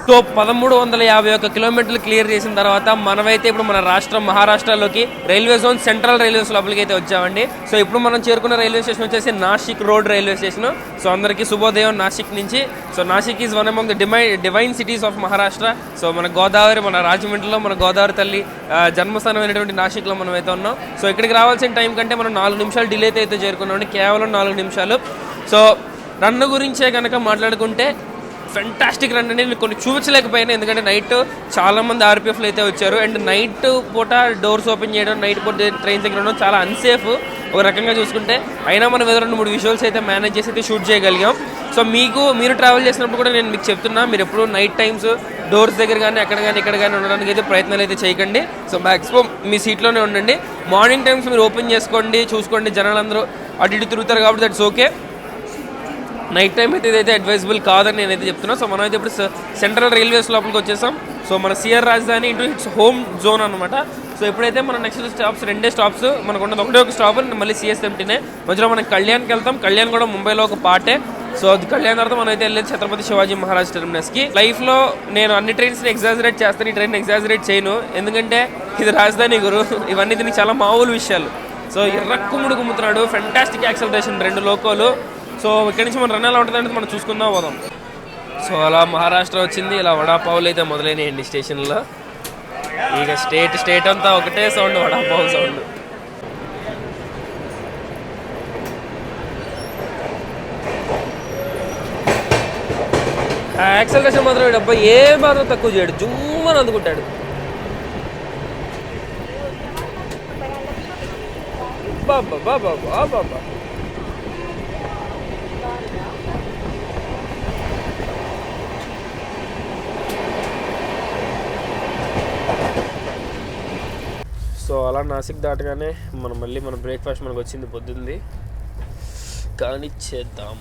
సో 1351 కిలోమీటర్లు క్లియర్ చేసిన తర్వాత మనమైతే ఇప్పుడు మన రాష్ట్రం మహారాష్ట్రలోకి రైల్వే జోన్ సెంట్రల్ రైల్వేస్ లోపలికి అయితే వచ్చామండి. సో ఇప్పుడు మనం చేరుకున్న రైల్వే స్టేషన్ వచ్చేసి Nashik road railway station. So అందరికీ శుభోదయం నాసిక్ నుంచి. So Nashik is one among the divine cities of Maharashtra. So మన గోదావరి, మన రాజమండ్రిలో మన గోదావరి తల్లి జన్మస్థానం అయినటువంటి నాసిక్లో మనం అయితే ఉన్నాం. సో ఇక్కడికి రావాల్సిన టైం కంటే మనం 4 నిమిషాలు డిలే అయితే చేరుకున్నామండి, కేవలం 4 నిమిషాలు. సో రన్ను గురించే కనుక మాట్లాడుకుంటే ఫెంటాస్టిక్ రన్ అండి. మీకు కొన్ని చూపించలేకపోయినా, ఎందుకంటే నైట్ చాలామంది ఆర్పిఎఫ్లు అయితే వచ్చారు. అండ్ నైట్ పూట డోర్స్ ఓపెన్ చేయడం, నైట్ పూట ట్రైన్స్ దగ్గర ఉండడం చాలా అన్సేఫ్ ఒక రకంగా చూసుకుంటే. అయినా మనం ఏదో 2-3 విజువల్స్ అయితే మేనేజ్ చేసి అయితే షూట్ చేయగలిగాం. సో మీరు ట్రావెల్ చేసినప్పుడు కూడా నేను మీకు చెప్తున్నా, మీరు ఎప్పుడు నైట్ టైమ్స్ డోర్స్ దగ్గర కానీ అక్కడ కానీ ఇక్కడ కానీ ఉండడానికి అయితే ప్రయత్నాలు అయితే చేయకండి. సో మ్యాక్సిమం మీ సీట్లోనే ఉండండి. మార్నింగ్ టైమ్స్ మీరు ఓపెన్ చేసుకోండి, చూసుకోండి. జనాలందరూ అటు ఇటు తిరుగుతారు కాబట్టి దట్స్ ఓకే. నైట్ టైం అయితే ఇదైతే అడ్వైజబుల్ కాదని నేనైతే చెప్తున్నాను. సో మనం అయితే ఇప్పుడు సెంట్రల్ రైల్వేస్ లోపలికి వచ్చేసాం. సో మన సిఆర్ రాజధాని ఇంటూ ఇట్స్ హోమ్ జోన్ అనమాట. సో ఎప్పుడైతే మన నెక్స్ట్ స్టాప్స్ 2 స్టాప్స్ మనకు ఉన్నది, ఒకటే స్టాప్ మళ్ళీ సిఎస్ఎంటీనే. మధ్యలో మనం కళ్యాణ్కి వెళ్తాం. కళ్యాణ్ కూడా ముంబైలో ఒక పార్టే. సో అది కళ్యాణ్ తర్వాత మనం అయితే వెళ్ళేది ఛత్రపతి శివాజీ మహారాజ్ టెర్మినస్కి. లైఫ్లో నేను అన్ని ట్రైన్స్ని ఎగ్జాజరేట్ చేస్తాను, ఈ ట్రైన్ ఎగ్జాజరేట్ చేయను. ఎందుకంటే ఇది రాజధాని గురు, ఇవన్నీ దీనికి చాలా మామూలు విషయాలు. సో ఎర్రక్కుముడు గుమ్ముతున్నాడు, ఫెంటాస్టిక్ యాక్సలరేషన్ 2 లోకోలు. సో ఇక్కడి నుంచి మన రన్ ఎలా ఉంటుందంటే మనం చూసుకుందాం పోదాం. సో అలా మహారాష్ట్ర వచ్చింది. ఇలా వడాపావులు అయితే మొదలైనాయండి స్టేషన్లో. ఇక స్టేట్ అంతా ఒకటే సౌండ్, వడాపావు సౌండ్. యాక్సలరేషన్ మాత్రం డబ్బా ఏ మాత్రం తక్కువ చేయడు, జుమ్మని అందుకుంటాడు. బాబా బాబా బాబా. సో అలా నాసిక్ దాటగానే మళ్ళీ మన బ్రేక్ఫాస్ట్ మనకు వచ్చింది పొద్దుంది, కానీ చేద్దాం.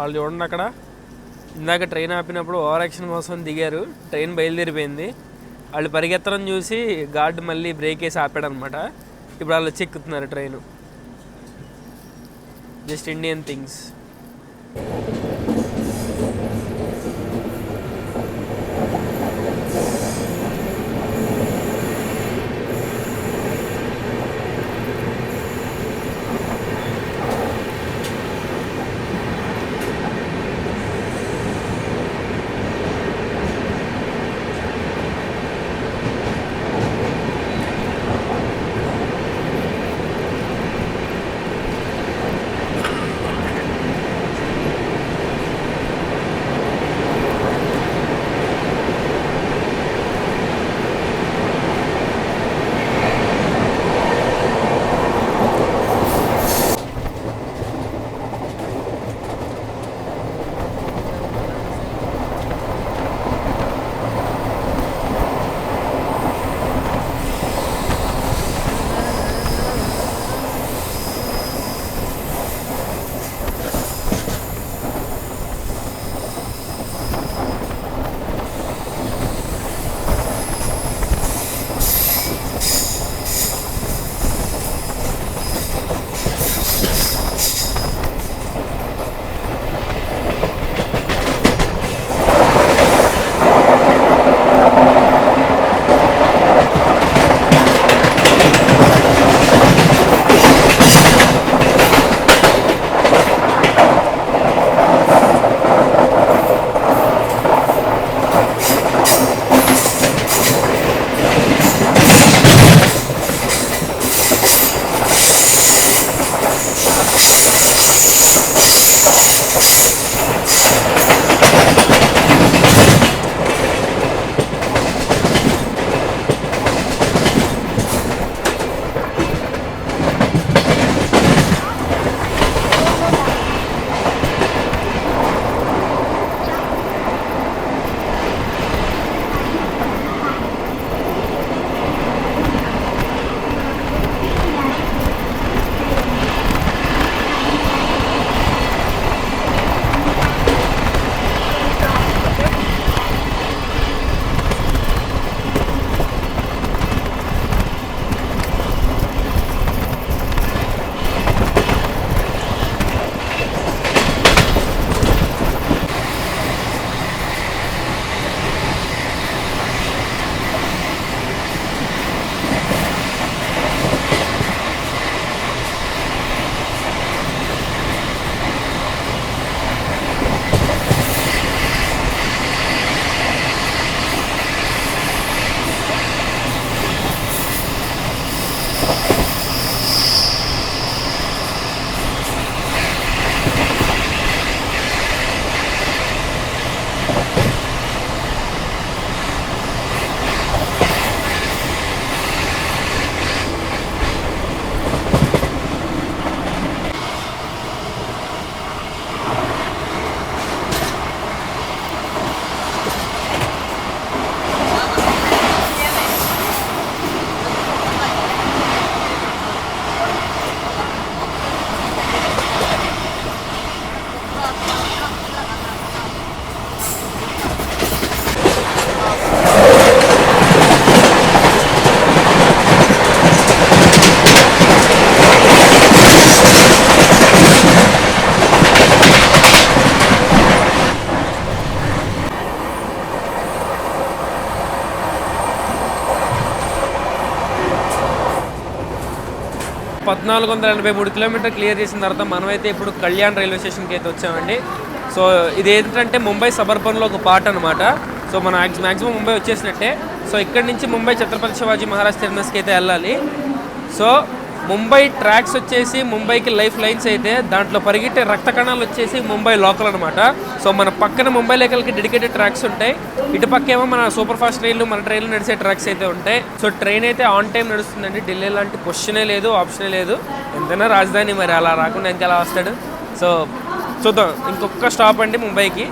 వాళ్ళు చూడండి అక్కడ ఇందాక ట్రైన్ ఆపినప్పుడు ఓవర్ యాక్షన్ కోసం దిగారు, ట్రైన్ బయలుదేరిపోయింది. వాళ్ళు పరిగెత్తడం చూసి గార్డ్ మళ్ళీ బ్రేక్ వేసి ఆపాడనమాట. ఇప్పుడు వాళ్ళు వచ్చి ఎక్కుతున్నారు train. Just Indian things. (1483 kilometre clear చేసిన తర్వాత మనమైతే ఇప్పుడు కళ్యాణ్ రైల్వే స్టేషన్కి అయితే వచ్చామండి. సో ఇది ఏంటంటే ముంబై సబర్బన్లో ఒక పార్ట్ అనమాట. సో మనం మ్యాక్సిమం ముంబై వచ్చేసినట్టే. సో ఇక్కడి నుంచి ముంబై ఛత్రపతి శివాజీ మహారాజ్ టెర్మినస్కి అయితే వెళ్ళాలి. సో ముంబై ట్రాక్స్ వచ్చేసి ముంబైకి లైఫ్ లైన్స్ అయితే దాంట్లో పరిగెట్టే రక్త కణాలు వచ్చేసి ముంబై లోకల్ అనమాట. సో మన పక్కన ముంబై లోకల్కి డెడికేటెడ్ ట్రాక్స్ ఉంటాయి, ఇటు పక్కేమో మన సూపర్ ఫాస్ట్ రైళ్లు మన ట్రైన్లు నడిచే ట్రాక్స్ అయితే ఉంటాయి. సో ట్రైన్ అయితే ఆన్ టైం నడుస్తుందండి. ఢిల్లీ లాంటి క్వశ్చనే లేదు, ఆప్షనే లేదు. ఎంతైనా రాజధాని, మరి అలా రాకుండా ఇంకెలా వస్తాడు. సో చూద్దాం, ఇంకొక స్టాప్ అండి ముంబైకి.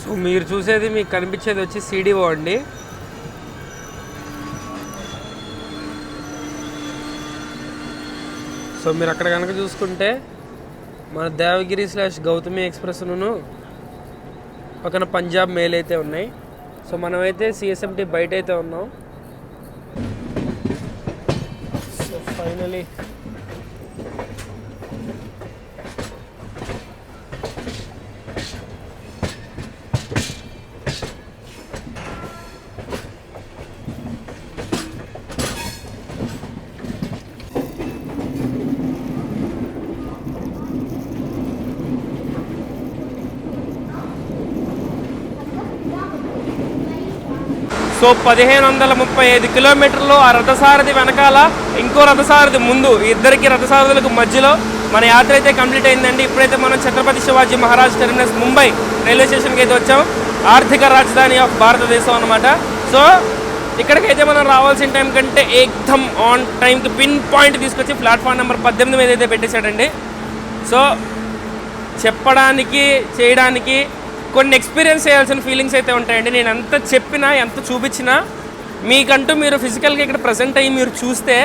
సో మీరు చూసేది మీకు కనిపించేది వచ్చి సిడిఓ అండి. సో మీరు అక్కడ కనుక చూసుకుంటే మన దేవగిరి / గౌతమి ఎక్స్ప్రెస్ను పక్కన పంజాబ్ మెయిల్ అయితే ఉన్నాయి. సో మనమైతే సిఎస్ఎంటీ బయట అయితే ఉన్నాం. సో ఫైనలీ సో 1535 కిలోమీటర్లు ఆ రథసారథి వెనకాల ఇంకో రథసారథి ముందు, ఇద్దరికి రథసారథులకు మధ్యలో మన యాత్ర అయితే కంప్లీట్ అయిందండి. ఇప్పుడైతే మనం ఛత్రపతి శివాజీ మహారాజ్ టెర్మినస్ ముంబై రైల్వే స్టేషన్కి అయితే వచ్చాం. ఆర్థిక రాజధాని ఆఫ్ భారతదేశం అనమాట. సో ఇక్కడికైతే మనం రావాల్సిన టైం కంటే ఏకదమ్ ఆన్ టైంకి పిన్ పాయింట్ తీసుకొచ్చి ప్లాట్ఫామ్ నెంబర్ 18 మీద అయితే పెట్టేశాడండి. సో చెప్పడానికి చేయడానికి కొన్ని ఎక్స్పీరియన్స్ చేయాల్సిన ఫీలింగ్స్ అయితే ఉంటాయండి. నేను ఎంత చెప్పినా ఎంత చూపించినా మీకంటూ మీరు ఫిజికల్గా ఇక్కడ ప్రజెంట్ అయ్యి మీరు చూస్తే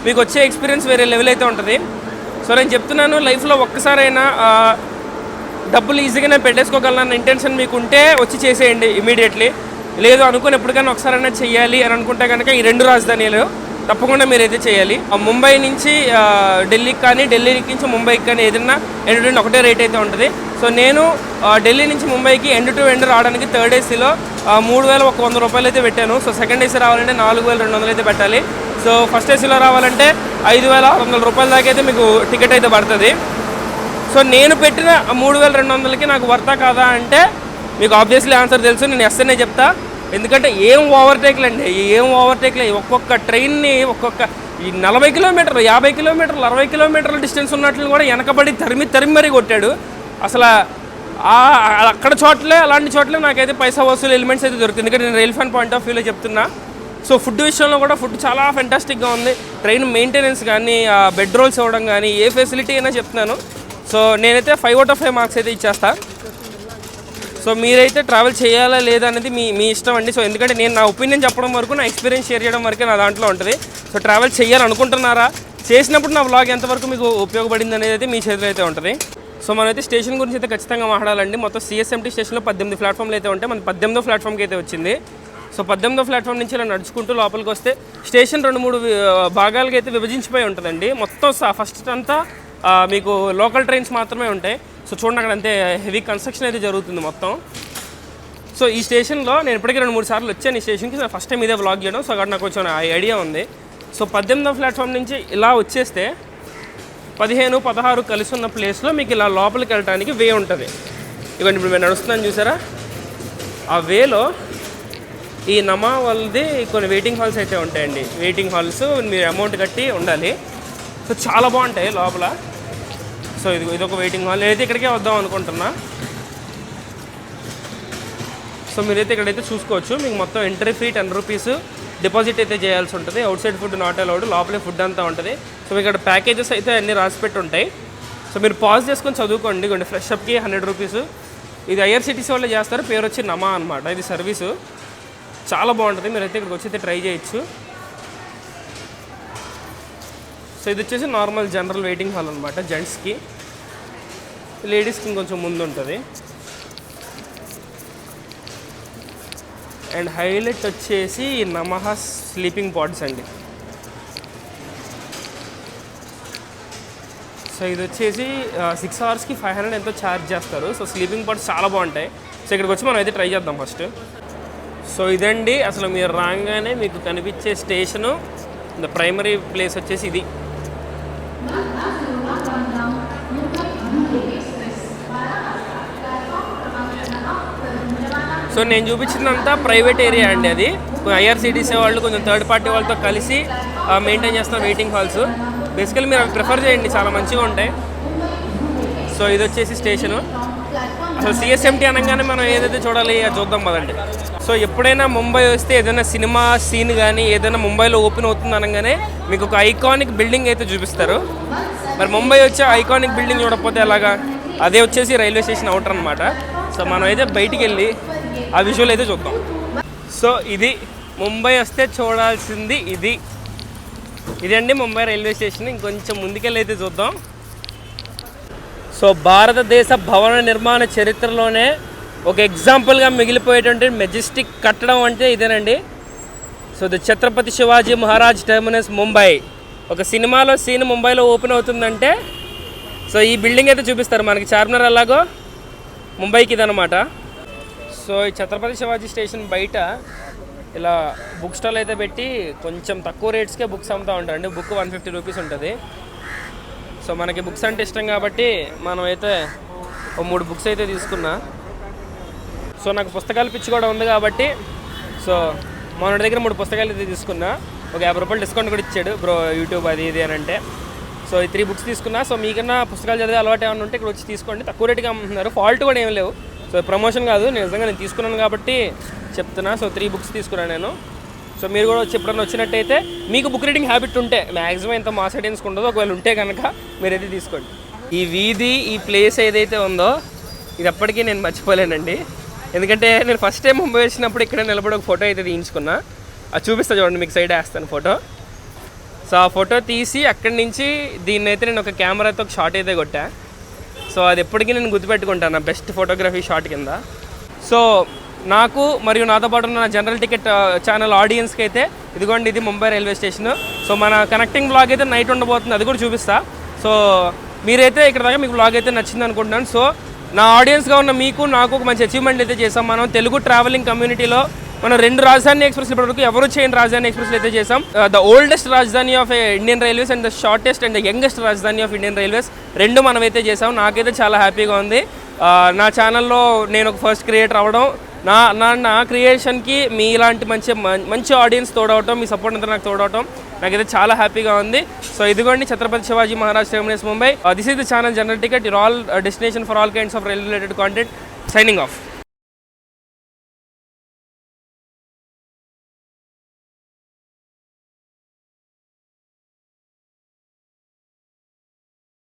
మీకు వచ్చే ఎక్స్పీరియన్స్ వేరే లెవెల్ అయితే ఉంటుంది. సో నేను చెప్తున్నాను, లైఫ్లో ఒక్కసారైనా డబ్బులు ఈజీగానే పెట్టేసుకోగలనన్న ఇంటెన్షన్ మీకు ఉంటే వచ్చి చేసేయండి ఇమీడియట్లీ. లేదు అనుకుని ఎప్పటికైనా ఒకసారైనా చెయ్యాలి అని అనుకుంటే కనుక ఈ 2 రాజధానిలు తప్పకుండా మీరైతే చేయాలి. ముంబై నుంచి ఢిల్లీకి కానీ, ఢిల్లీ నుంచి ముంబైకి కానీ ఏదైనా ఎండ్ టు ఎండ్ ఒకటే రేట్ అయితే ఉంటుంది. సో నేను ఢిల్లీ నుంచి ముంబైకి ఎండ్ టు ఎండ్ రావడానికి థర్డ్ ఏసీలో 3100 రూపాయలు అయితే పెట్టాను. సో సెకండ్ ఏసీ రావాలంటే 4200 అయితే పెట్టాలి. సో ఫస్ట్ ఏసీలో రావాలంటే 5600 రూపాయల దాకా అయితే మీకు టికెట్ అయితే పడుతుంది. సో నేను పెట్టిన 3200కి నాకు వర్తా కాదా అంటే మీకు ఆబ్వియస్లీ ఆన్సర్ తెలుసు. నేను ఎస్ఎన్ఏ చెప్తా. ఎందుకంటే ఏం ఓవర్టేక్లు అండి, ఒక్కొక్క ట్రైన్ని ఒక్కొక్క ఈ 40 కిలోమీటర్లు, 50 కిలోమీటర్లు, 60 కిలోమీటర్ల డిస్టెన్స్ ఉన్నట్లు కూడా వెనకబడి తరిమి మరీ కొట్టాడు. అసలు అక్కడ చోట్లే అలాంటి చోట్లే నాకైతే పైసా వసూలు ఎలిమెంట్స్ అయితే దొరుకుతుంది. ఎందుకంటే నేను రైల్ ఫ్యాన్ పాయింట్ ఆఫ్ వ్యూలో చెప్తున్నా. సో ఫుడ్ విషయంలో కూడా ఫుడ్ చాలా ఫెంటాస్టిక్గా ఉంది. ట్రైన్ మెయింటెనెన్స్ కానీ, బెడ్ రోల్స్ ఇవ్వడం కానీ, ఏ ఫెసిలిటీ అయినా చెప్తున్నాను. సో నేనైతే 5 out of 5 మార్క్స్ అయితే ఇచ్చేస్తా. సో మీరైతే ట్రావెల్ చేయాలా లేదా అనేది మీ ఇష్టం అండి. సో ఎందుకంటే నేను నా ఒపీనియన్ చెప్పడం వరకు, నా ఎక్స్పీరియన్స్ షేర్ చేయడం వరకే నా దాంట్లో ఉంటుంది. సో ట్రావెల్ చేయాలనుకుంటున్నారా, చేసినప్పుడు నా వ్లాగ్ ఎంతవరకు మీకు ఉపయోగపడింది అనేది అయితే మీ చేతిలో అయితే ఉంటుంది. సో మనమైతే స్టేషన్ గురించి అయితే ఖచ్చితంగా మాట్లాడాలండి. మొత్తం సిఎస్ఎంటీ స్టేషన్లో 18 ప్లాట్ఫామ్లు అయితే ఉంటాయి. మన 18వ ప్లాట్ఫామ్కి అయితే వచ్చింది. సో 18వ ప్లాట్ఫామ్ నుంచి ఇలా నడుచుకుంటూ లోపలికి వస్తే స్టేషన్ 2-3 భాగాలకి అయితే విభజించిపోయి ఉంటుందండి. మొత్తం ఫస్ట్ అంతా మీకు లోకల్ ట్రైన్స్ మాత్రమే ఉంటాయి. సో చూడండి అక్కడ అంతే హెవీ కన్స్ట్రక్షన్ అయితే జరుగుతుంది మొత్తం. సో ఈ స్టేషన్లో నేను ఇప్పటికీ 2-3 సార్లు వచ్చాను ఈ స్టేషన్కి. ఫస్ట్ టైం ఇదే వ్లాగ్ చేయడం. సో అక్కడ నాకు కొంచెం ఐడియా ఉంది. సో 18వ ప్లాట్ఫామ్ నుంచి ఇలా వచ్చేస్తే 15, 16 కలిసి ఉన్న ప్లేస్లో మీకు ఇలా లోపలికి వెళ్ళడానికి వే ఉంటుంది. ఇవన్నీ ఇప్పుడు మేము నడుస్తున్నాను చూసారా, ఆ వేలో ఈ నమా వాళ్ళది కొన్ని వెయిటింగ్ హాల్స్ అయితే ఉంటాయండి. వెయిటింగ్ హాల్స్ మీరు అమౌంట్ కట్టి ఉండాలి. సో చాలా బాగుంటాయి లోపల. సో ఇదొక వెయిటింగ్ హాల్. నేనైతే ఇక్కడికే వద్దాం అనుకుంటున్నా. సో మీరైతే ఇక్కడైతే చూసుకోవచ్చు. మీకు మొత్తం ఎంట్రీ ఫీ 10 రూపీస్ డిపాజిట్ అయితే చేయాల్సి ఉంటుంది. Out side food not allowed, లోపలే ఫుడ్ అంతా ఉంటుంది. సో మీకు ఇక్కడ ప్యాకేజెస్ అయితే అన్నీ రాసిపెట్టి ఉంటాయి. సో మీరు పాజ్ చేసుకొని చదువుకోండి. కొన్ని ఫ్రెష్ అప్కి 100 రూపీస్. ఇది ఐఆర్సిటీసీ వాళ్ళే చేస్తారు. పేరు వచ్చి నమా అనమాట. ఇది సర్వీసు చాలా బాగుంటుంది. మీరైతే ఇక్కడికి వచ్చి అయితే ట్రై చేయొచ్చు. సో ఇది వచ్చేసి నార్మల్ జనరల్ వెయిటింగ్ హాల్ అనమాట. జెంట్స్కి, లేడీస్కి ఇంకొంచెం ముందు ఉంటుంది. అండ్ హైలైట్ వచ్చేసి నమహా స్లీపింగ్ పాడ్స్ అండి. సో ఇది వచ్చేసి 6 అవర్స్కి 500 ఎంతో ఛార్జ్ చేస్తారు. సో స్లీపింగ్ పాడ్స్ చాలా బాగుంటాయి. సో ఇక్కడికి వచ్చి మనం అయితే ట్రై చేద్దాం ఫస్ట్. సో ఇదండి అసలు మీరు రాగానే మీకు కనిపించే స్టేషను. ద ప్రైమరీ ప్లేస్ వచ్చేసి ఇది. సో నేను చూపించిందంతా ప్రైవేట్ ఏరియా అండి. అది ఐఆర్సిటీసీ వాళ్ళు కొంచెం థర్డ్ పార్టీ వాళ్ళతో కలిసి మెయింటైన్ చేస్తున్న వెయిటింగ్ హాల్స్. బేసికల్లీ మీరు అవి ప్రిఫర్ చేయండి, చాలా మంచిగా ఉంటాయి. సో ఇది వచ్చేసి స్టేషను. అసలు సిఎస్ఎంటీ అనగానే మనం ఏదైతే చూడాలి అది చూద్దాం పదండి. సో ఎప్పుడైనా ముంబై వస్తే ఏదైనా సినిమా సీన్ కానీ ఏదైనా ముంబైలో ఓపెన్ అవుతుంది అనగానే మీకు ఒక ఐకానిక్ బిల్డింగ్ అయితే చూపిస్తారు. మరి ముంబై వచ్చే ఐకానిక్ బిల్డింగ్ చూడకపోతే ఎలాగా? అదే వచ్చేసి రైల్వే స్టేషన్ అవుటర్ అనమాట. సో మనం అయితే బయటికి వెళ్ళి ఆ విజువల్ అయితే చూద్దాం. సో ఇది ముంబై వస్తే చూడాల్సింది ఇదండి ముంబై రైల్వే స్టేషన్. ఇంకొంచెం ముందుకెళ్ళి అయితే చూద్దాం. సో భారతదేశ భవన నిర్మాణ చరిత్రలోనే ఒక ఎగ్జాంపుల్గా మిగిలిపోయేటువంటి మెజెస్టిక్ కట్టడం అంటే ఇదేనండి. So the Chhatrapati Shivaji Maharaj terminus Mumbai. ఒక సినిమాలో సీన్ ముంబైలో ఓపెన్ అవుతుందంటే సో ఈ బిల్డింగ్ అయితే చూపిస్తారు మనకి. చార్మినార్ అలాగో ముంబైకి ఇదనమాట. సో ఈ ఛత్రపతి శివాజీ స్టేషన్ బయట ఇలా బుక్ స్టాల్ అయితే పెట్టి కొంచెం తక్కువ రేట్స్కే బుక్స్ అమ్ముతూ ఉంటారండి. బుక్ 150 రూపీస్ ఉంటుంది. సో మనకి బుక్స్ అంటే ఇష్టం కాబట్టి మనం అయితే 3 బుక్స్ అయితే తీసుకున్నా. సో నాకు పుస్తకాలు పిచ్చి కూడా ఉంది కాబట్టి సో మన దగ్గర 3 పుస్తకాలు అయితే తీసుకున్నా. ఒక 50 రూపాయలు డిస్కౌంట్ కూడా ఇచ్చాడు బ్రో, యూట్యూబ్ అది ఇది అని అంటే. సో ఈ 3 బుక్స్ తీసుకున్నా. సో మీకన్నా పుస్తకాలు చదివే అలవాటు ఏమైనా ఉంటే ఇక్కడ వచ్చి తీసుకోండి. తక్కువ రేటుగా అమ్ముతున్నారు. ఫాల్ట్ కూడా ఏం లేవు. సో ప్రమోషన్ కాదు, నిజంగా నేను తీసుకున్నాను కాబట్టి చెప్తున్నా. సో 3 బుక్స్ తీసుకున్నాను నేను. సో మీరు కూడా వచ్చి ఎప్పుడన్నా వచ్చినట్టయితే మీకు బుక్ రీడింగ్ హ్యాబిట్ ఉంటే, మ్యాక్సిమం ఎంత మాస్ ఆడియన్స్కి ఉండదో ఒకవేళ ఉంటే కనుక మీరైతే తీసుకోండి. ఈ వీధి, ఈ ప్లేస్ ఏదైతే ఉందో ఇది ఎప్పటికీ నేను మర్చిపోలేనండి. ఎందుకంటే నేను ఫస్ట్ టైం ముంబై వచ్చినప్పుడు ఇక్కడ నిలబడి ఒక ఫోటో అయితే తీయించుకున్నా. అది చూపిస్తా చూడండి, మీకు సైడ్ వేస్తాను ఫోటో. సో ఆ ఫోటో తీసి అక్కడి నుంచి దీన్ని అయితే నేను ఒక కెమెరాతో ఒక షాట్ అయితే కొట్టా. సో అది ఎప్పటికీ నేను గుర్తుపెట్టుకుంటాను నా బెస్ట్ ఫోటోగ్రఫీ షాట్ కింద. సో నాకు మరియు నాతో పాటు ఉన్న జనరల్ టికెట్ ఛానల్ ఆడియన్స్కి అయితే ఇదిగోండి, ఇది ముంబై రైల్వే స్టేషన్. సో మన కనెక్టింగ్ బ్లాగ్ అయితే నైట్ ఉండబోతుంది, అది కూడా చూపిస్తా. సో మీరైతే ఇక్కడ దాకా మీకు బ్లాగ్ అయితే నచ్చింది అనుకుంటున్నాను. సో నా ఆడియన్స్గా ఉన్న మీకు నాకు ఒక మంచి అచీవ్మెంట్ అయితే చేసాం. మనం తెలుగు ట్రావెలింగ్ కమ్యూనిటీలో మనం 2 రాజధాని ఎక్స్ప్రెస్లు ఇప్పటివరకు ఎవరు చేయని రాజధాని ఎక్స్ప్రెస్లు అయితే చేసాం. ద ఓల్డెస్ట్ రాజధాని of Indian railways and the shortest and the youngest రాజధాని ఆఫ్ ఇండియన్ రైల్వేస్ 2 మనమైతే చేసాం. నాకైతే చాలా హ్యాపీగా ఉంది. నా ఛానల్లో నేను ఒక ఫస్ట్ క్రియేటర్ అవ్వడం, నా క్రియేషన్కి మీ ఇలాంటి మంచి ఆడియన్స్ తోడవటం, మీ సపోర్ట్ అంతా నాకు తోడవటం నాకైతే చాలా హ్యాపీగా ఉంది. సో ఇదిగోండి Chhatrapati Shivaji Maharaj terminus Mumbai. This is the channel general ticket. Your all destination for all kinds of railway related content. Signing of.